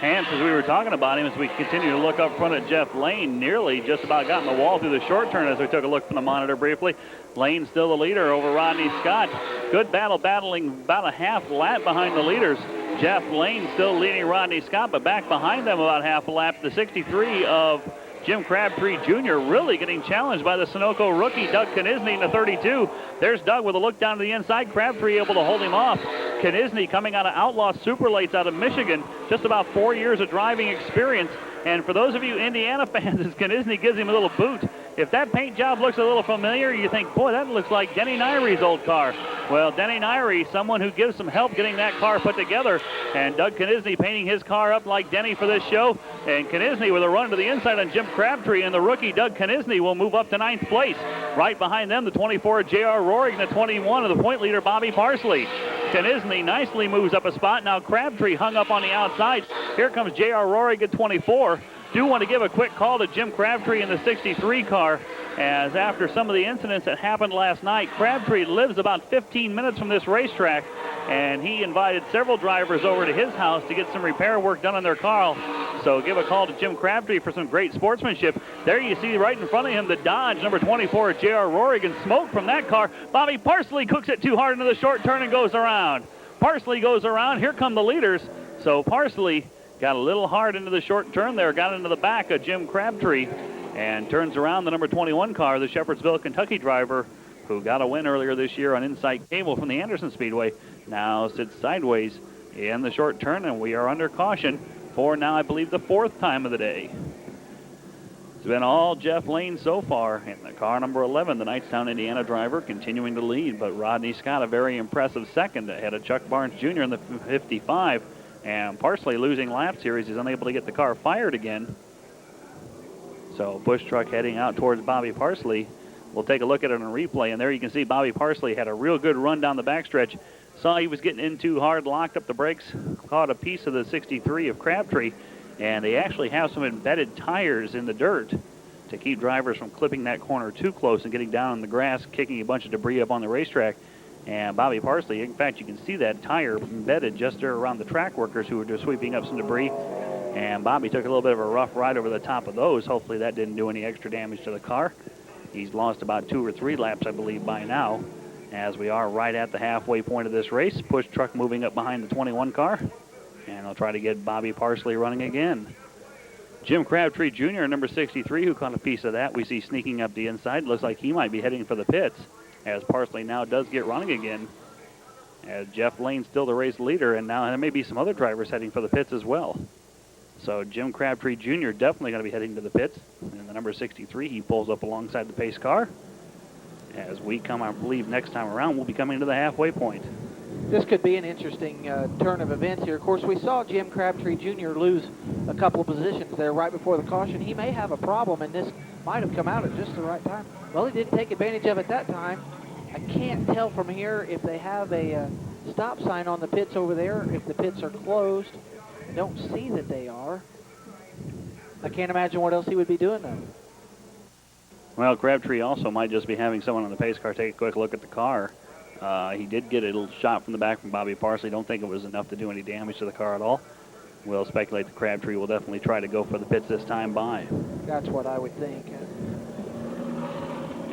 Hance, as we were talking about him, as we continue to look up front at Jeff Lane, nearly just about got in the wall through the short turn as we took a look from the monitor briefly. Lane still the leader over Rodney Scott. Good battle, battling about a half lap behind the leaders. Jeff Lane still leading Rodney Scott, but back behind them about half a lap. The 63 of Jim Crabtree Jr. really getting challenged by the Sunoco rookie, Doug Knisney in the 32. There's Doug with a look down to the inside. Crabtree able to hold him off. Knisney coming out of Outlaw Super Lates out of Michigan. Just about 4 years of driving experience. And for those of you Indiana fans, as Knisney gives him a little boot, if that paint job looks a little familiar, you think, boy, that looks like Denny Nyrie's old car. Well, Denny Nyrie, someone who gives some help getting that car put together. And Doug Knisney painting his car up like Denny for this show. And Knisney with a run to the inside on Jim Crabtree, and the rookie Doug Knisney will move up to 9th place. Right behind them, the 24 J.R. Rohrig, and the 21 of the point leader, Bobby Parsley. Knisney nicely moves up a spot. Now Crabtree hung up on the outside. Here comes J.R. Rohrig at 24. Do want to give a quick call to Jim Crabtree in the 63 car, as after some of the incidents that happened last night, Crabtree lives about 15 minutes from this racetrack, and he invited several drivers over to his house to get some repair work done on their car. So give a call to Jim Crabtree for some great sportsmanship. There you see right in front of him the Dodge number 24 J.R. Rohrig, and smoke from that car. Bobby Parsley cooks it too hard into the short turn and goes around. Parsley goes around. Here come the leaders. So Parsley got a little hard into the short turn there, got into the back of Jim Crabtree, and turns around the number 21 car, the Shepherdsville, Kentucky driver, who got a win earlier this year on Insight Cable from the Anderson Speedway, now sits sideways in the short turn, and we are under caution for now, I believe, the 4th time of the day. It's been all Jeff Lane so far, and the car number 11, the Knightstown, Indiana driver, continuing to lead, but Rodney Scott, a very impressive second ahead of Chuck Barnes Jr. in the 55. And Parsley losing laps here as he's unable to get the car fired again. So Bush truck heading out towards Bobby Parsley. We'll take a look at it on a replay, and there you can see Bobby Parsley had a real good run down the backstretch. Saw he was getting in too hard, locked up the brakes, caught a piece of the 63 of Crabtree, and they actually have some embedded tires in the dirt to keep drivers from clipping that corner too close and getting down in the grass, kicking a bunch of debris up on the racetrack. And Bobby Parsley, in fact, you can see that tire embedded just there around the track workers who were just sweeping up some debris. And Bobby took a little bit of a rough ride over the top of those. Hopefully that didn't do any extra damage to the car. He's lost about 2 or 3 laps, I believe, by now, as we are right at the halfway point of this race. Push truck moving up behind the 21 car, and they'll try to get Bobby Parsley running again. Jim Crabtree Jr., number 63, who caught a piece of that, we see sneaking up the inside. Looks like he might be heading for the pits, as Parsley now does get running again, as Jeff Lane's still the race leader, and now there may be some other drivers heading for the pits as well. So Jim Crabtree Jr. definitely going to be heading to the pits. And the number 63, he pulls up alongside the pace car. As we come, I believe, next time around, we'll be coming to the halfway point. This could be an interesting turn of events here. Of course, we saw Jim Crabtree Jr. lose a couple of positions there right before the caution. He may have a problem, and this might have come out at just the right time. Well, he didn't take advantage of it that time. I can't tell from here if they have a stop sign on the pits over there, if the pits are closed. I don't see that they are. I can't imagine what else he would be doing, though. Well, Crabtree also might just be having someone on the pace car take a quick look at the car. He did get a little shot from the back from Bobby Parsley. Don't think it was enough to do any damage to the car at all. We'll speculate that Crabtree will definitely try to go for the pits this time by. That's what I would think.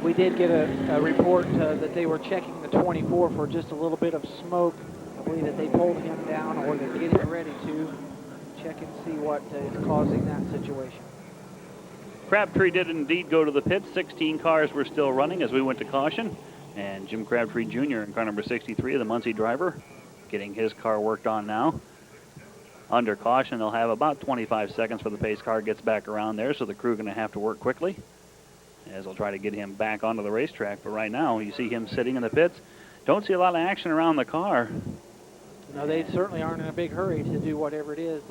We did get a report that they were checking the 24 for just a little bit of smoke. I believe that they pulled him down, or they're getting ready to check and see what is causing that situation. Crabtree did indeed go to the pits. 16 cars were still running as we went to caution. And Jim Crabtree Jr. in car number 63, the Muncie driver, getting his car worked on now. Under caution, they'll have about 25 seconds for the pace car gets back around there, so the crew going to have to work quickly as they'll try to get him back onto the racetrack. But right now, you see him sitting in the pits. Don't see a lot of action around the car. No, they certainly aren't in a big hurry to do whatever it is.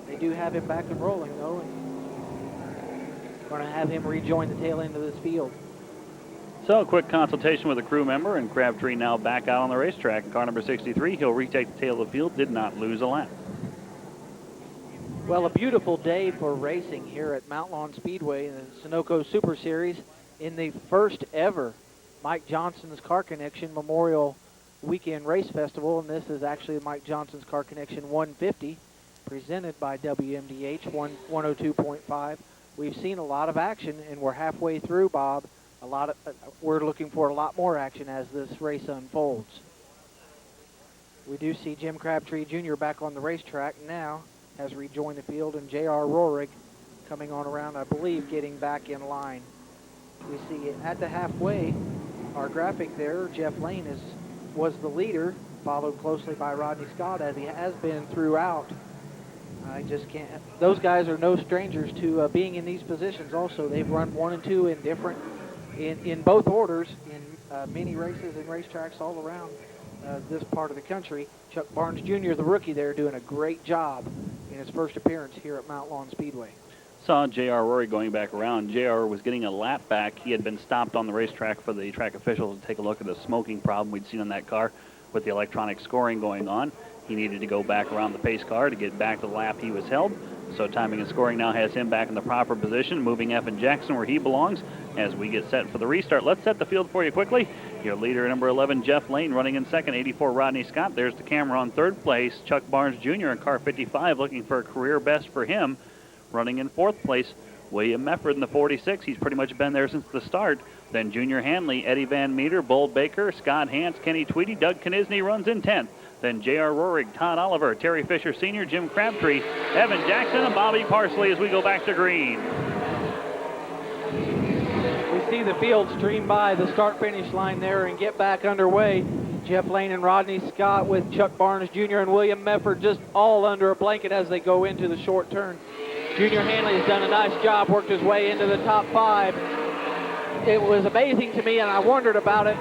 They do have him back and rolling, though, and going to have him rejoin the tail end of this field. So a quick consultation with a crew member, and Crabtree now back out on the racetrack. Car number 63, he'll retake the tail of the field, did not lose a lap. Well, a beautiful day for racing here at Mount Lawn Speedway in the Sunoco Super Series in the first ever Mike Johnson's Car Connection Memorial Weekend Race Festival, and this is actually Mike Johnson's Car Connection 150, presented by WMDH 102.5. We've seen a lot of action, and we're halfway through, Bob. We're looking for a lot more action as this race unfolds. We do see Jim Crabtree Jr. back on the racetrack now, has rejoined the field, and J.R. Rohrig coming on around, I believe, getting back in line. We see at the halfway, our graphic there, Jeff Lane was the leader, followed closely by Rodney Scott, as he has been throughout. I just can't. Those guys are no strangers to being in these positions. Also, they've run 1 and 2 in both orders in many races and racetracks all around this part of the country. Chuck Barnes Jr., the rookie there, doing a great job in his first appearance here at Mount Lawn Speedway. Saw J.R. Rory going back around. J.R. was getting a lap back. He had been stopped on the racetrack for the track officials to take a look at the smoking problem we'd seen on that car with the electronic scoring going on. He needed to go back around the pace car to get back to the lap he was held. So timing and scoring now has him back in the proper position, moving Evan Jackson where he belongs as we get set for the restart. Let's set the field for you quickly. Your leader, number 11, Jeff Lane, running in second, 84, Rodney Scott. There's the camera on third place. Chuck Barnes Jr. in car 55, looking for a career best for him. Running in fourth place, William Mefford in the 46. He's pretty much been there since the start. Then Junior Hanley, Eddie Van Meter, Bull Baker, Scott Hance, Kenny Tweedy, Doug Knisney runs in 10th. Then J.R. Rohrig, Todd Oliver, Terry Fisher Sr., Jim Crabtree, Evan Jackson, and Bobby Parsley as we go back to green. We see the field stream by the start-finish line there and get back underway. Jeff Lane and Rodney Scott with Chuck Barnes Jr. and William Mefford just all under a blanket as they go into the short turn. Junior Hanley has done a nice job, worked his way into the top 5. It was amazing to me, and I wondered about it.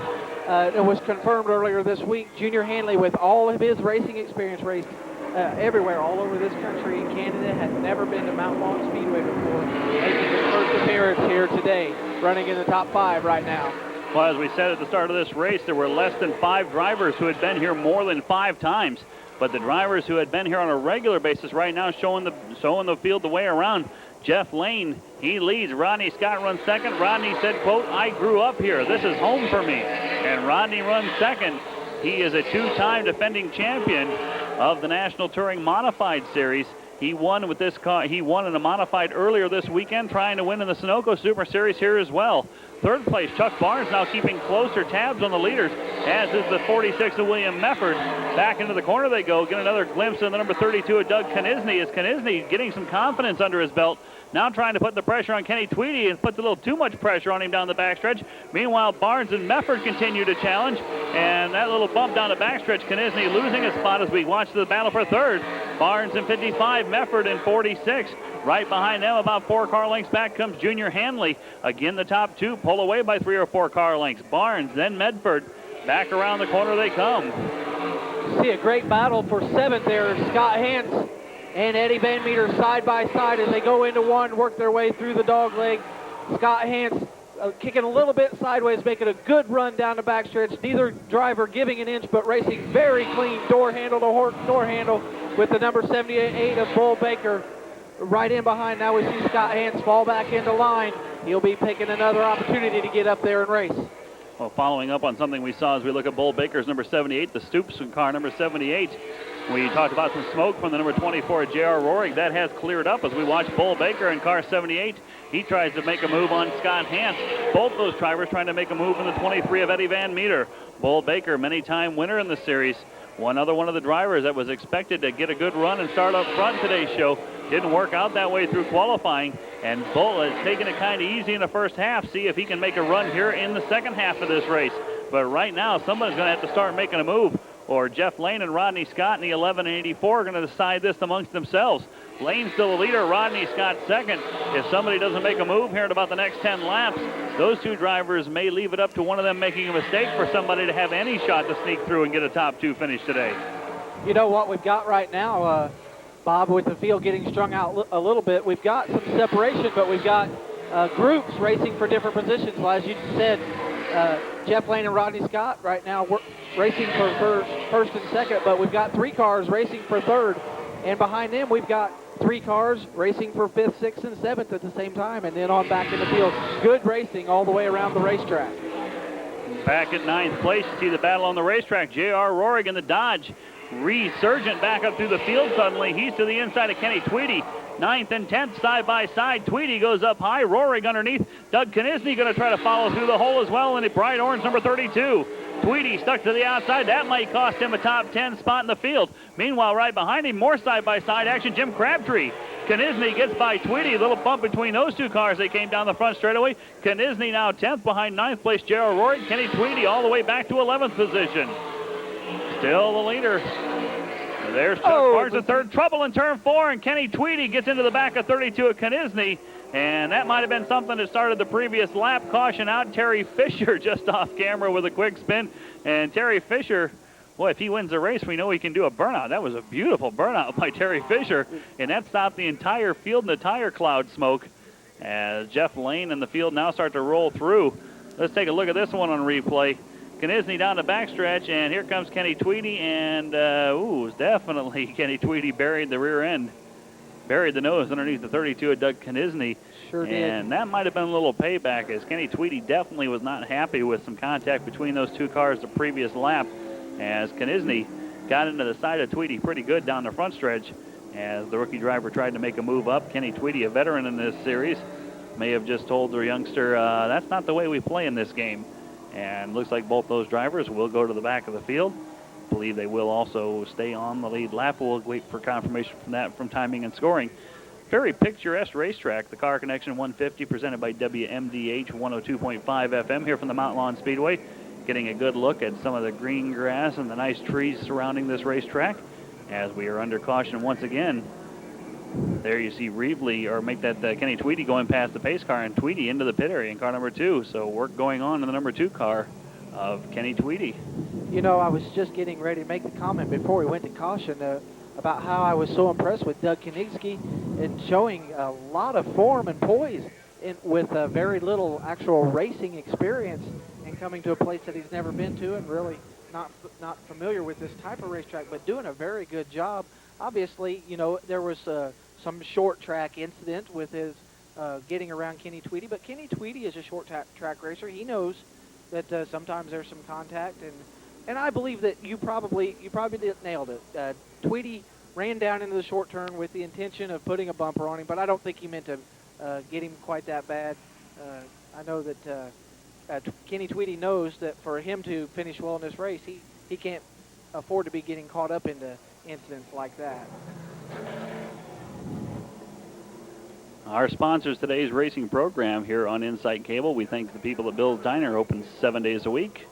it was confirmed earlier this week. Junior Hanley, with all of his racing experience, raced everywhere, all over this country in Canada, had never been to Mount Lawn Speedway before, making his first appearance here today, running in the top 5 right now. Well, as we said at the start of this race, there were less than 5 drivers who had been here more than 5 times. But the drivers who had been here on a regular basis right now showing the field the way around. Jeff Lane, he leads. Rodney Scott runs second. Rodney said, quote, "I grew up here. This is home for me." And Rodney runs second. He is a 2-time defending champion of the National Touring Modified Series. He won with this car. He won in a modified earlier this weekend, trying to win in the Sunoco Super Series here as well. Third place, Chuck Barnes now keeping closer tabs on the leaders, as is the 46 of William Mefford. Back into the corner they go. Get another glimpse of the number 32 of Doug Knisney. As Knisney getting some confidence under his belt. Now trying to put the pressure on Kenny Tweedy and puts a little too much pressure on him down the backstretch. Meanwhile, Barnes and Mefford continue to challenge. And that little bump down the backstretch, Knisney losing a spot as we watch the battle for third. Barnes in 55, Mefford in 46. Right behind them, about 4 car lengths back, comes Junior Hanley. Again, the top 2 pull away by 3 or 4 car lengths. Barnes, then Medford. Back around the corner they come. See a great battle for 7th there. Scott Hance and Eddie Van Meter side by side as they go into one, work their way through the dog leg. Scott Hance kicking a little bit sideways, making a good run down the backstretch. Neither driver giving an inch, but racing very clean door handle to door handle with the number 78 of Bull Baker right in behind. Now we see Scott Hance fall back into line. He'll be picking another opportunity to get up there and race. Well, following up on something we saw as we look at Bull Baker's number 78, the Stoops car number 78. We talked about some smoke from the number 24, J.R. Rohrig. That has cleared up as we watch Bull Baker in car 78. He tries to make a move on Scott Hance. Both those drivers trying to make a move in the 23 of Eddie Van Meter. Bull Baker, many-time winner in the series. One of the drivers that was expected to get a good run and start up front today's show. Didn't work out that way through qualifying. And Bull has taken it kind of easy in the first half. See if he can make a run here in the second half of this race. But right now, somebody's going to have to start making a move. Or Jeff Lane and Rodney Scott in the 11 and 84 are going to decide this amongst themselves. Lane's still the leader, Rodney Scott second. If somebody doesn't make a move here in about the next 10 laps, those 2 drivers may leave it up to one of them making a mistake for somebody to have any shot to sneak through and get a top 2 finish today. You know what we've got right now, Bob, with the field getting strung out a little bit, we've got some separation, but we've got groups racing for different positions. Well, as you said, Jeff Lane and Rodney Scott right now racing for first and second, but we've got 3 cars racing for third. And behind them, we've got 3 cars racing for 5th, 6th, and 7th at the same time, and then on back in the field. Good racing all the way around the racetrack. Back at 9th place, you see the battle on the racetrack. J.R. Rohrig in the Dodge. Resurgent back up through the field suddenly. He's to the inside of Kenny Tweedy. 9th and 10th side by side. Tweedy goes up high. Rohrig underneath. Doug Knisney going to try to follow through the hole as well in the bright orange number 32. Tweedy stuck to the outside. That might cost him a top 10 spot in the field. Meanwhile, right behind him, more side-by-side action. Jim Crabtree. Knisney gets by Tweedy. A little bump between those 2 cars. They came down the front straightaway. Knisney now 10th behind 9th place J.R. Rohrig. Kenny Tweedy all the way back to 11th position. Still the leader. There's Chuck Barnes in third. Trouble in turn 4, and Kenny Tweedy gets into the back of 32 of Knisney. And that might have been something that started the previous lap. Caution out, Terry Fisher just off camera with a quick spin. And Terry Fisher, boy, if he wins the race, we know he can do a burnout. That was a beautiful burnout by Terry Fisher. And that stopped the entire field in the tire cloud smoke. As Jeff Lane and the field now start to roll through. Let's take a look at this one on replay. Knisney down the backstretch, and here comes Kenny Tweedy, and definitely Kenny Tweedy buried the rear end. Buried the nose underneath the 32 of Doug Knisney. Sure did. And that might have been a little payback, as Kenny Tweedy definitely was not happy with some contact between those 2 cars the previous lap, as Knisney got into the side of Tweedy pretty good down the front stretch, as the rookie driver tried to make a move up. Kenny Tweedy, a veteran in this series, may have just told the youngster, that's not the way we play in this game. And looks like both those drivers will go to the back of the field. Believe they will also stay on the lead lap. We'll wait for confirmation from that from timing and scoring. Very picturesque racetrack. The Car Connection 150 presented by WMDH 102.5 FM here from the Mount Lawn Speedway. Getting a good look at some of the green grass and the nice trees surrounding this racetrack as we are under caution once again. There you see Reevely, or make that Kenny Tweedy going past the pace car, and Tweedy into the pit area in car number 2. So work going on in the number 2 car of Kenny Tweedy. You know, I was just getting ready to make the comment before we went to caution about how I was so impressed with Doug Koenigsky in showing a lot of form and poise with very little actual racing experience and coming to a place that he's never been to and really not familiar with this type of racetrack, but doing a very good job. Obviously, you know, there was some short track incident with his getting around Kenny Tweedy, but Kenny Tweedy is a short track racer. He knows that sometimes there's some contact, and I believe that you probably nailed it. Tweedy ran down into the short turn with the intention of putting a bumper on him, but I don't think he meant to get him quite that bad. I know that Kenny Tweedy knows that for him to finish well in this race, he can't afford to be getting caught up into incidents like that. Our sponsors today's racing program here on Insight Cable. We thank the people at Bill's Diner, open 7 days a week.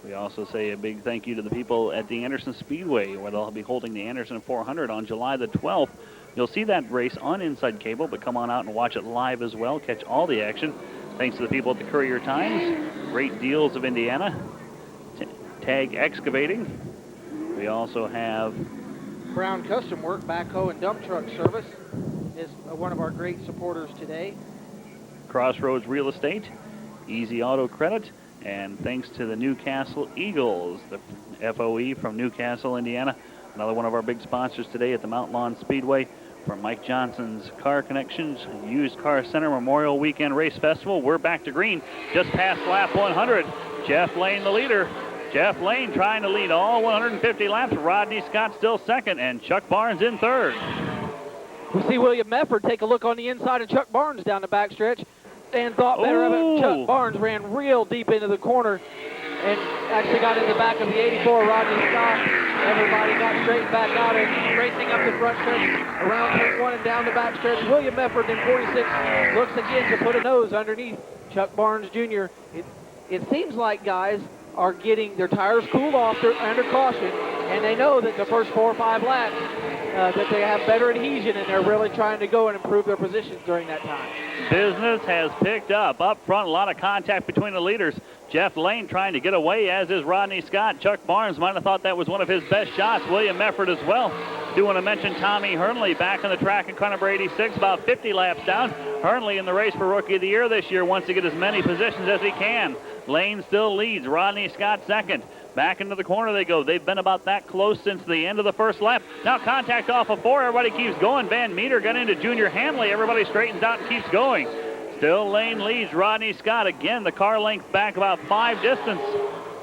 We also say a big thank you to the people at the Anderson Speedway, where they'll be holding the Anderson 400 on July the 12th. You'll see that race on Inside Cable, but come on out and watch it live as well. Catch all the action. Thanks to the people at the Courier Times, Great Deals of Indiana, Tag Excavating. We also have Brown Custom Work, backhoe and dump truck service is one of our great supporters today. Crossroads Real Estate, Easy Auto Credit, and thanks to the Newcastle Eagles, the FOE from Newcastle, Indiana, another one of our big sponsors today at the Mount Lawn Speedway. For Mike Johnson's Car Connections Used Car Center Memorial Weekend Race Festival, we're back to green, just past lap 100. Jeff Lane, the leader. Jeff Lane trying to lead all 150 laps. Rodney Scott still second, and Chuck Barnes in third. We see William Mefford take a look on the inside of Chuck Barnes down the backstretch, and thought better of it. Chuck Barnes ran real deep into the corner and actually got in the back of the 84 Rodney Scott. Everybody got straightened back out and racing up the front stretch around turn 1 and down the back stretch. William Mefford in 46 looks again to put a nose underneath Chuck Barnes Jr. It seems like guys are getting their tires cooled off under caution, and they know that the first 4 or 5 laps that they have better adhesion, and they're really trying to go and improve their positions during that time. Business has picked up. Up front, a lot of contact between the leaders. Jeff Lane trying to get away, as is Rodney Scott. Chuck Barnes might have thought that was one of his best shots. William Mefford as well. Do want to mention Tommy Hernley back in the track in car number 86, about 50 laps down. Hernley in the race for Rookie of the Year this year wants to get as many positions as he can. Lane still leads. Rodney Scott second. Back into the corner they go. They've been about that close since the end of the first lap. Now contact off of 4. Everybody keeps going. Van Meter got into Junior Hanley. Everybody straightens out and keeps going. Still Lane leads. Rodney Scott again. The car length back about 5 distance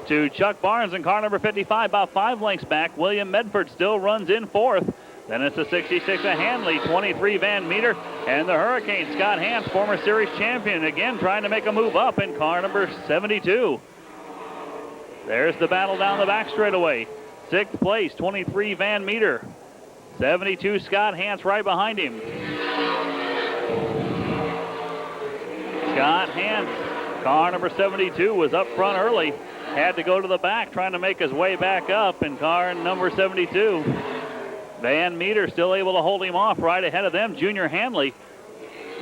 to Chuck Barnes in car number 55. About 5 lengths back. William Medford still runs in 4th. Then it's a 66 of Hanley, 23 Van Meter, and the Hurricane, Scott Hans, former series champion, again trying to make a move up in car number 72. There's the battle down the back straightaway. 6th place, 23 Van Meter. 72 Scott Hans right behind him. Scott Hans, car number 72, was up front early. Had to go to the back trying to make his way back up in car number 72. Van Meter still able to hold him off right ahead of them. Junior Hanley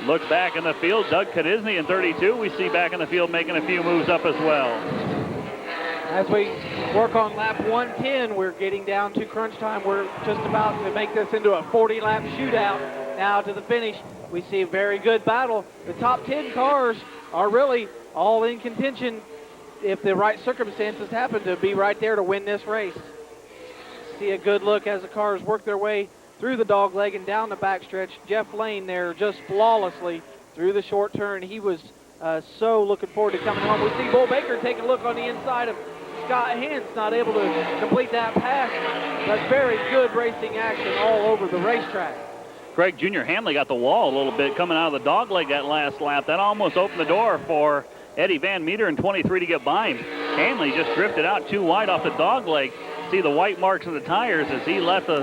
looks back in the field. Doug Kadisny in 32 we see back in the field making a few moves up as well. As we work on lap 110, we're getting down to crunch time. We're just about to make this into a 40-lap shootout. Now to the finish, we see a very good battle. The top 10 cars are really all in contention if the right circumstances happen to be right there to win this race. See a good look as the cars work their way through the dog leg and down the backstretch. Jeff Lane there just flawlessly through the short turn. He was so looking forward to coming home. We see Bull Baker take a look on the inside of Scott Hens, not able to complete that pass, but very good racing action all over the racetrack. Greg Junior Hanley got the wall a little bit coming out of the dog leg that last lap. That almost opened the door for Eddie Van Meter in 23 to get by him. Hanley just drifted out too wide off the dog leg. See the white marks of the tires as he left a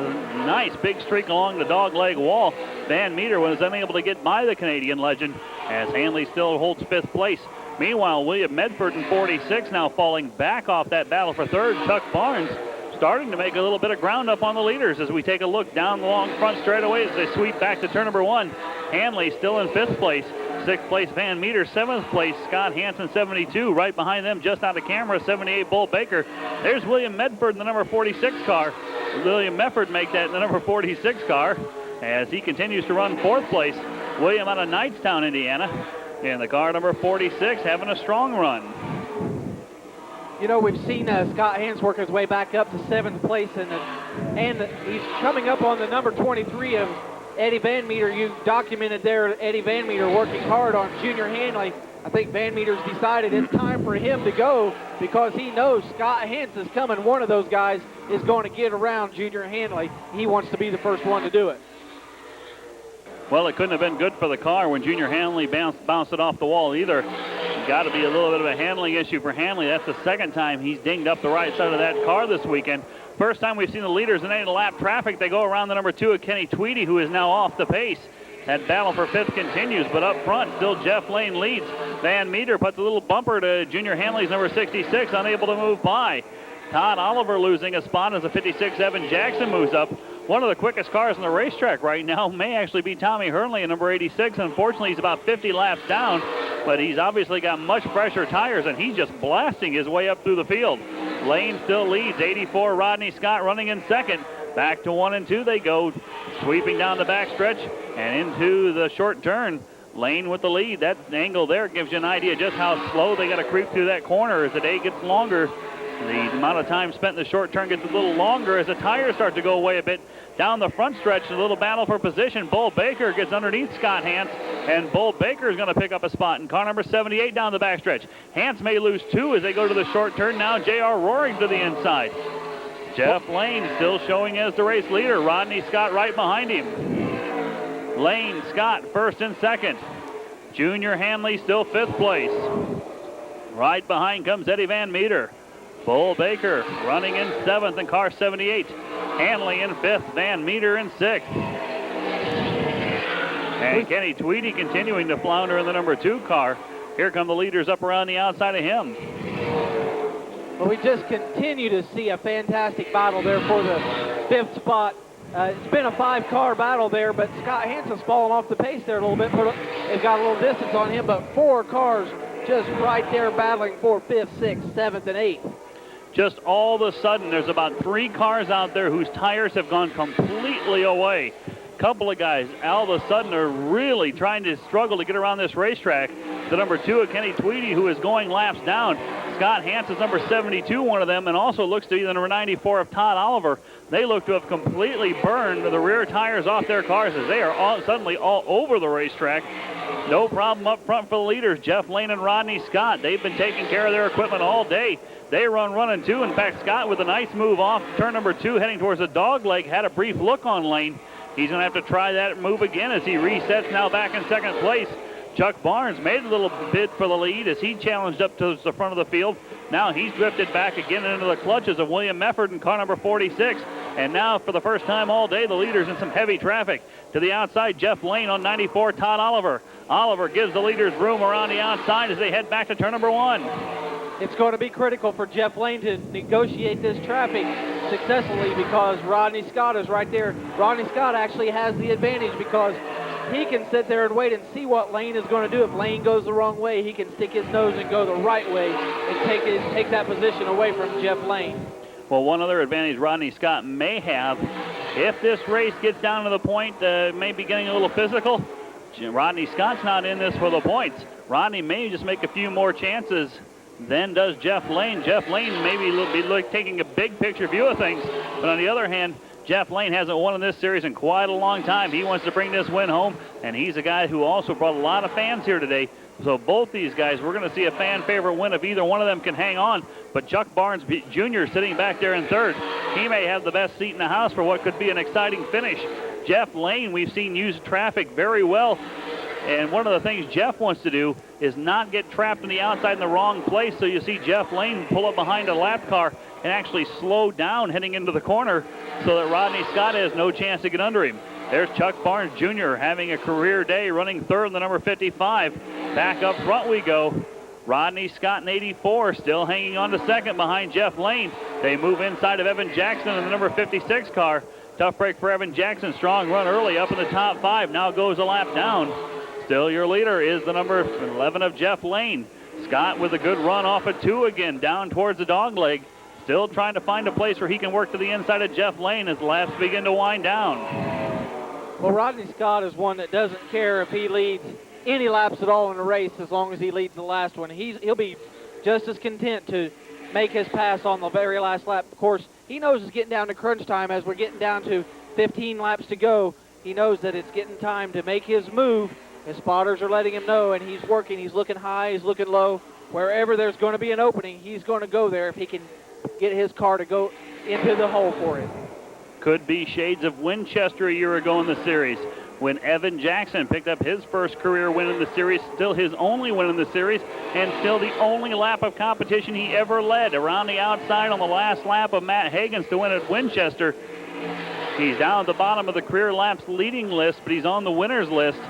nice big streak along the dog leg wall. Van Meter was unable to get by the Canadian legend as Hanley still holds 5th place. Meanwhile, William Medford in 46 now falling back off that battle for 3rd. Chuck Barnes starting to make a little bit of ground up on the leaders as we take a look down the long front straightaway as they sweep back to turn number 1. Hanley still in 5th place. 6th place, Van Meter. 7th place, Scott Hansen, 72. Right behind them, just out of camera, 78, Bull Baker. There's William Medford in the number 46 car. William Medford make that in the number 46 car as he continues to run 4th place. William out of Knightstown, Indiana, in the car number 46, having a strong run. You know, we've seen Scott Hans work his way back up to 7th place, and he's coming up on the number 23 of Eddie Van Meter. You documented there Eddie Van Meter working hard on Junior Hanley. I think Van Meter's decided it's time for him to go because he knows Scott Hans is coming. One of those guys is going to get around Junior Hanley. He wants to be the first one to do it. Well, it couldn't have been good for the car when Junior Hanley bounced it off the wall either. Got to be a little bit of a handling issue for Hanley. That's the second time he's dinged up the right side of that car this weekend. First time we've seen the leaders in any lap traffic. They go around the number 2 of Kenny Tweedy, who is now off the pace. That battle for 5th continues, but up front, still Jeff Lane leads. Van Meter puts a little bumper to Junior Hanley's number 66, unable to move by. Todd Oliver losing a spot as the 56 Evan Jackson moves up. One of the quickest cars on the racetrack right now may actually be Tommy Hernley in number 86. Unfortunately, he's about 50 laps down, but he's obviously got much fresher tires, and he's just blasting his way up through the field. Lane still leads. 84 Rodney Scott running in second. Back to 1 and 2 they go, sweeping down the backstretch and into the short turn. Lane with the lead. That angle there gives you an idea just how slow they got to creep through that corner as the day gets longer. The amount of time spent in the short turn gets a little longer as the tires start to go away a bit. Down the front stretch, a little battle for position. Bull Baker gets underneath Scott Hans, and Bull Baker is going to pick up a spot in car number 78 down the backstretch. Hans may lose 2 as they go to the short turn. Now J.R. Roaring to the inside. Jeff Lane still showing as the race leader. Rodney Scott right behind him. Lane, Scott first and second. Junior Hanley still 5th place. Right behind comes Eddie Van Meter. Bull Baker running in 7th in car 78. Hanley in 5th, Van Meter in 6th. And Kenny Tweedy continuing to flounder in the number 2 car. Here come the leaders up around the outside of him. Well, we just continue to see a fantastic battle there for the 5th spot. It's been a 5-car battle there, but Scott Hansen's fallen off the pace there a little bit. They've got a little distance on him, but 4 cars just right there battling for 5th, 6th, 7th, and 8th. Just all of a sudden, there's about 3 cars out there whose tires have gone completely away. Couple of guys all of a sudden are really trying to struggle to get around this racetrack. The number 2 of Kenny Tweedy, who is going laps down. Scott Hansen's number 72, one of them, and also looks to be the number 94 of Todd Oliver. They look to have completely burned the rear tires off their cars as they are suddenly all over the racetrack. No problem up front for the leaders, Jeff Lane and Rodney Scott. They've been taking care of their equipment all day. They run 1 and 2. In fact, Scott with a nice move off turn number 2 heading towards the dog leg had a brief look on Lane. He's going to have to try that move again as he resets now back in 2nd place. Chuck Barnes made a little bid for the lead as he challenged up to the front of the field. Now he's drifted back again into the clutches of William Mefford in car number 46. And now for the first time all day, the leaders in some heavy traffic. To the outside, Jeff Lane on 94, Todd Oliver. Oliver gives the leaders room around the outside as they head back to turn number 1. It's going to be critical for Jeff Lane to negotiate this traffic successfully because Rodney Scott is right there. Rodney Scott actually has the advantage because he can sit there and wait and see what Lane is going to do. If Lane goes the wrong way, he can stick his nose and go the right way and take that position away from Jeff Lane. Well, one other advantage Rodney Scott may have, if this race gets down to the point maybe getting a little physical, Rodney Scott's not in this for the points. Rodney may just make a few more chances than does Jeff Lane. Jeff Lane maybe be taking a big picture view of things, but on the other hand, Jeff Lane hasn't won in this series in quite a long time. He wants to bring this win home, and he's a guy who also brought a lot of fans here today. So both these guys, we're going to see a fan favorite win if either one of them can hang on. But Chuck Barnes Jr. sitting back there in 3rd. He may have the best seat in the house for what could be an exciting finish. Jeff Lane, we've seen use traffic very well. And one of the things Jeff wants to do is not get trapped on the outside in the wrong place. So you see Jeff Lane pull up behind a lap car and actually slow down heading into the corner so that Rodney Scott has no chance to get under him. There's Chuck Barnes Jr. having a career day, running 3rd in the number 55. Back up front we go. Rodney Scott in 84 still hanging on to 2nd behind Jeff Lane. They move inside of Evan Jackson in the number 56 car. Tough break for Evan Jackson. Strong run early up in the top 5. Now goes a lap down. Still your leader is the number 11 of Jeff Lane. Scott with a good run off of 2 again, down towards the dog leg. Still trying to find a place where he can work to the inside of Jeff Lane as the laps begin to wind down. Well, Rodney Scott is one that doesn't care if he leads any laps at all in the race as long as he leads the last one. He'll be just as content to make his pass on the very last lap. Of course, he knows it's getting down to crunch time as we're getting down to 15 laps to go. He knows that it's getting time to make his move. His spotters are letting him know, and he's working. He's looking high, he's looking low. Wherever there's going to be an opening, he's going to go there if he can get his car to go into the hole for it. Could be shades of Winchester a year ago in the series when Evan Jackson picked up his first career win in the series, still his only win in the series, and still the only lap of competition he ever led. Around the outside on the last lap of Matt Hagens to win at Winchester. He's down at the bottom of the career laps leading list, but he's on the winner's list.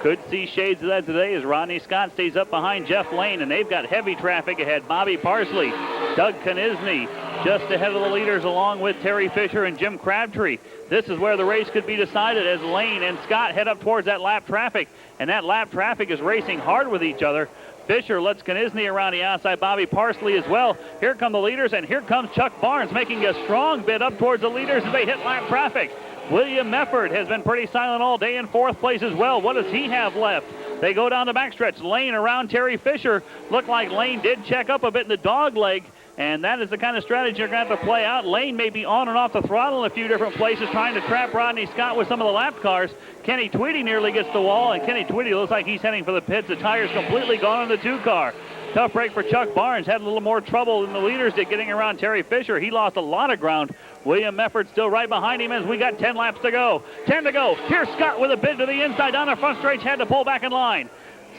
Could see shades of that today as Rodney Scott stays up behind Jeff Lane, and they've got heavy traffic ahead. Bobby Parsley, Doug Knisney just ahead of the leaders along with Terry Fisher and Jim Crabtree. This is where the race could be decided as Lane and Scott head up towards that lap traffic, and that lap traffic is racing hard with each other. Fisher lets Knisney around the outside, Bobby Parsley as well. Here come the leaders, and here comes Chuck Barnes making a strong bid up towards the leaders as they hit lap traffic. William Mefford has been pretty silent all day in 4th place as well. What does he have left? They go down the backstretch. Lane around Terry Fisher. Looked like Lane did check up a bit in the dog leg, and that is the kind of strategy you're going to have to play out. Lane may be on and off the throttle in a few different places trying to trap Rodney Scott with some of the lap cars. Kenny Tweedy nearly gets the wall, and Kenny Tweedy looks like he's heading for the pits. The tire's completely gone on the 2 car. Tough break for Chuck Barnes. Had a little more trouble than the leaders did getting around Terry Fisher. He lost a lot of ground. William Mefford still right behind him as we got 10 laps to go. 10 to go. Here's Scott with a bid to the inside down the front stretch. Had to pull back in line.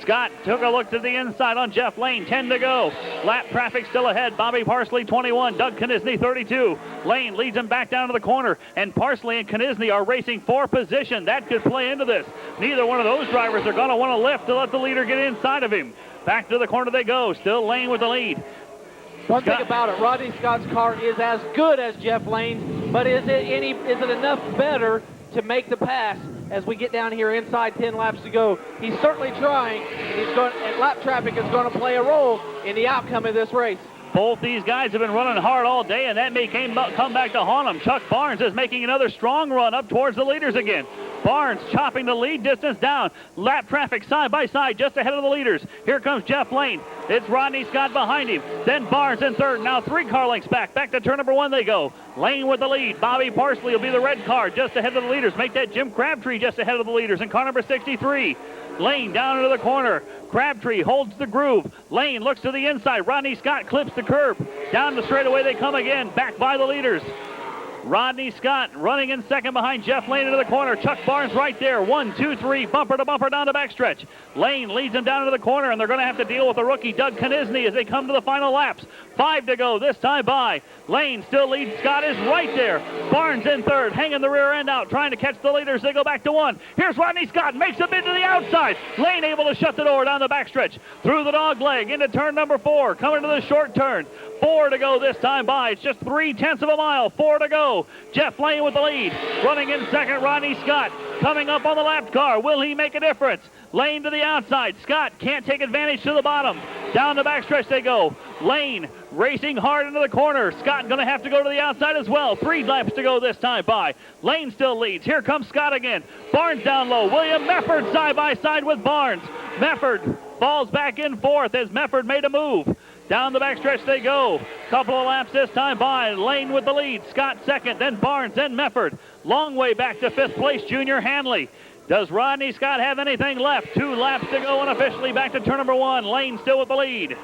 Scott took a look to the inside on Jeff Lane. 10 to go. Lap traffic still ahead. Bobby Parsley 21. Doug Knisney 32. Lane leads him back down to the corner. And Parsley and Knisney are racing for position. That could play into this. Neither one of those drivers are going to want to lift to let the leader get inside of him. Back to the corner they go. Still Lane with the lead. One thing about it, Rodney Scott's car is as good as Jeff Lane's, but is it enough better to make the pass as we get down here inside 10 laps to go? He's certainly trying, and lap traffic is going to play a role in the outcome of this race. Both these guys have been running hard all day, and that may come back to haunt them. Chuck Barnes is making another strong run up towards the leaders again. Barnes chopping the lead distance down. Lap traffic side by side just ahead of the leaders. Here comes Jeff Lane. It's Rodney Scott behind him. Then Barnes in third. Now 3 car lengths back. Back to turn number 1 they go. Lane with the lead. Bobby Parsley will be the red car just ahead of the leaders. Make that Jim Crabtree just ahead of the leaders in car number 63. Lane down into the corner. Crabtree holds the groove. Lane looks to the inside. Rodney Scott clips the curb. Down the straightaway they come again. Back by the leaders. Rodney Scott running in second behind Jeff Lane into the corner. Chuck Barnes right there. 1, 2, 3, bumper to bumper down the backstretch. Lane leads him down into the corner, and they're going to have to deal with the rookie Doug Knisney as they come to the final laps. 5 to go this time by. Lane still leads. Scott is right there. Barnes in third, hanging the rear end out, trying to catch the leaders. They go back to 1. Here's Rodney Scott, makes a bid to the outside. Lane able to shut the door down the backstretch. Through the dog leg into turn number 4, coming to the short turn. 4 to go this time by. It's just 3/10 of a mile. 4 to go. Jeff Lane with the lead. Running in second, Rodney Scott. Coming up on the lap car. Will he make a difference? Lane to the outside. Scott can't take advantage to the bottom. Down the backstretch they go. Lane racing hard into the corner. Scott going to have to go to the outside as well. 3 laps to go this time by. Lane still leads. Here comes Scott again. Barnes down low. William Mefford side by side with Barnes. Mefford falls back in 4th as Mefford made a move. Down the backstretch they go. Couple of laps this time by. Lane with the lead. Scott second, then Barnes, then Mefford. Long way back to 5th place, Junior Hanley. Does Rodney Scott have anything left? 2 laps to go unofficially back to turn number 1. Lane still with the lead.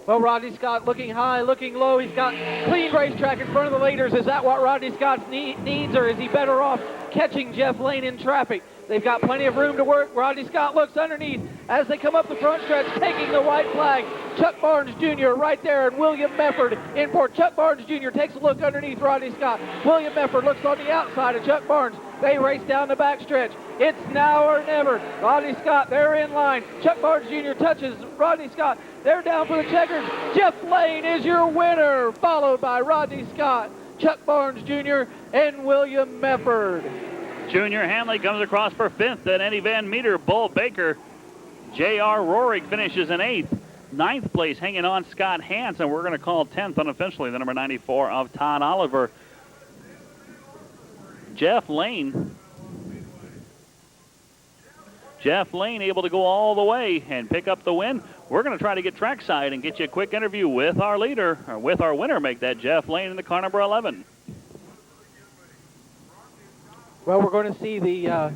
Well, Rodney Scott looking high, looking low. He's got clean racetrack in front of the leaders. Is that what Rodney Scott needs, or is he better off catching Jeff Lane in traffic? They've got plenty of room to work. Rodney Scott looks underneath as they come up the front stretch, taking the white flag. Chuck Barnes Jr. right there, and William Mefford in port. Chuck Barnes Jr. takes a look underneath Rodney Scott. William Mefford looks on the outside of Chuck Barnes. They race down the backstretch. It's now or never. Rodney Scott, they're in line. Chuck Barnes Jr. touches Rodney Scott. They're down for the checkers. Jeff Lane is your winner, followed by Rodney Scott, Chuck Barnes Jr., and William Mefford. Junior Hanley comes across for 5th, then Eddie Van Meter, Bull Baker. J.R. Roerig finishes in 8th. 9th place hanging on Scott Hance, and we're going to call 10th unofficially, the number 94 of Todd Oliver. Jeff Lane able to go all the way and pick up the win. We're going to try to get trackside and get you a quick interview with our leader, or with our winner, make that Jeff Lane in the car number 11. Well, we're going to see the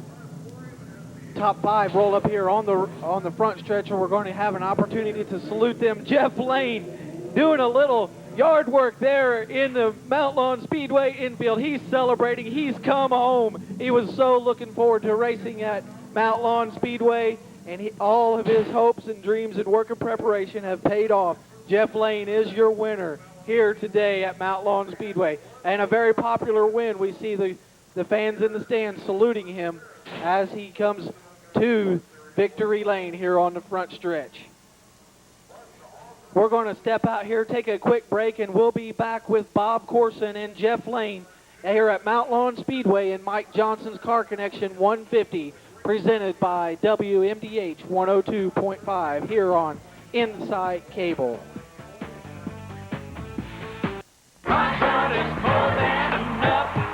top 5 roll up here on the front stretch, and we're going to have an opportunity to salute them. Jeff Lane doing a little yard work there in the Mount Lawn Speedway infield. He's celebrating. He's come home. He was so looking forward to racing at Mount Lawn Speedway, and all of his hopes and dreams and work of preparation have paid off. Jeff Lane is your winner here today at Mount Lawn Speedway, and a very popular win. We see the fans in the stands saluting him as he comes to victory lane here on the front stretch. We're going to step out here, take a quick break, and we'll be back with Bob Corson and Jeff Lane here at Mount Lawn Speedway in Mike Johnson's Car Connection 150, presented by WMDH 102.5 here on Inside Cable.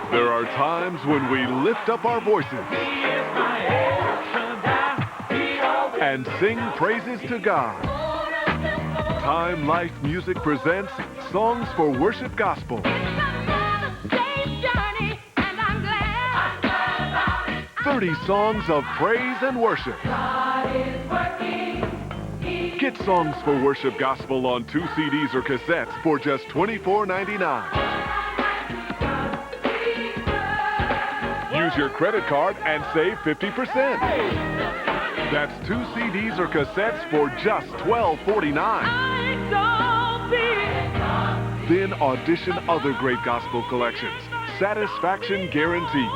There are times when we lift up our voices and sing praises to God. Time Life Music presents Songs for Worship Gospel. 30 songs of praise and worship. Get Songs for Worship Gospel on 2 CDs or cassettes for just $24.99. Use your credit card and save 50%. That's 2 CDs or cassettes for just $12.49. Then audition other great gospel collections. Satisfaction guaranteed.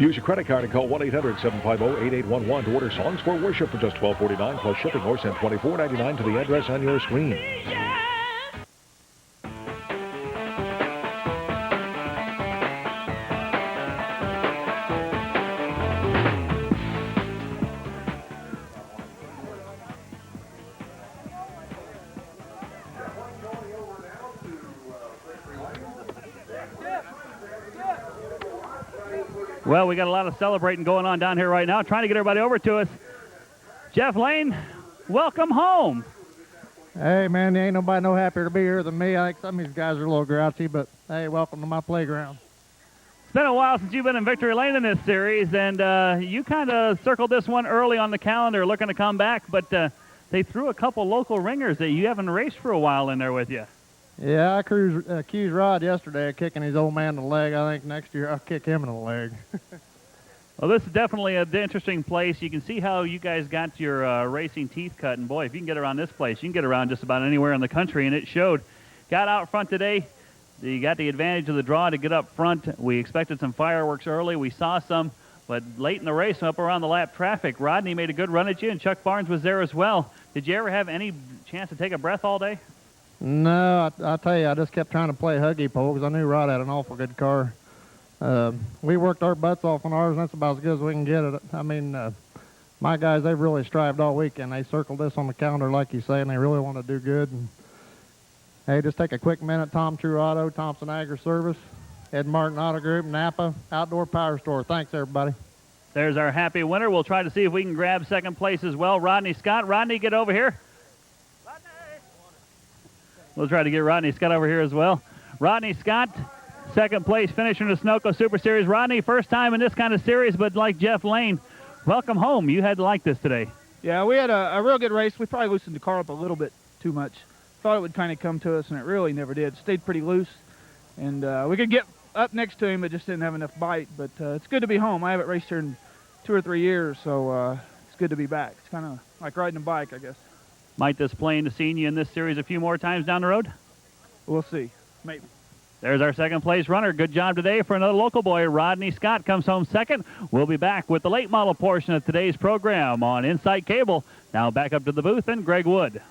Use your credit card and call 1-800-750-8811 to order Songs for Worship for just $12.49 plus shipping, or send $24.99 to the address on your screen. Well, we got a lot of celebrating going on down here right now, trying to get everybody over to us. Jeff Lane, welcome home. Hey, man, there ain't nobody no happier to be here than me. I think some of these guys are a little grouchy, but hey, welcome to my playground. It's been a while since you've been in victory lane in this series, and you kind of circled this one early on the calendar, looking to come back, but they threw a couple local ringers that you haven't raced for a while in there with you. Yeah, I accused Rod yesterday of kicking his old man in the leg. I think next year I'll kick him in the leg. Well, this is definitely an interesting place. You can see how you guys got your racing teeth cut, and boy, if you can get around this place, you can get around just about anywhere in the country, and it showed. Got out front today. You got the advantage of the draw to get up front. We expected some fireworks early. We saw some, but late in the race, up around the lap traffic, Rodney made a good run at you, and Chuck Barnes was there as well. Did you ever have any chance to take a breath all day? No, I tell you, I just kept trying to play huggy pole because I knew Rod had an awful good car. We worked our butts off on ours, and that's about as good as we can get it. I mean, my guys, they've really strived all weekend. They circled this on the calendar, like you say, and they really want to do good. And, hey, just take a quick minute. Tom True Auto, Thompson Agri Service, Ed Martin Auto Group, Napa, Outdoor Power Store. Thanks, everybody. There's our happy winner. We'll try to see if we can grab second place as well. Rodney Scott. Rodney, get over here. We'll try to get Rodney Scott over here as well. Rodney Scott, second place finisher in the Sunoco Super Series. Rodney, first time in this kind of series, but like Jeff Lane, welcome home. You had to like this today. Yeah, we had a real good race. We probably loosened the car up a little bit too much. Thought it would kind of come to us, and it really never did. It stayed pretty loose, and we could get up next to him, but just didn't have enough bite. But it's good to be home. I haven't raced here in 2 or 3 years, so it's good to be back. It's kind of like riding a bike, I guess. Might this play into seeing you in this series a few more times down the road? We'll see. Maybe. There's our second place runner. Good job today for another local boy. Rodney Scott comes home second. We'll be back with the late model portion of today's program on Insight Cable. Now back up to the booth and Greg Wood.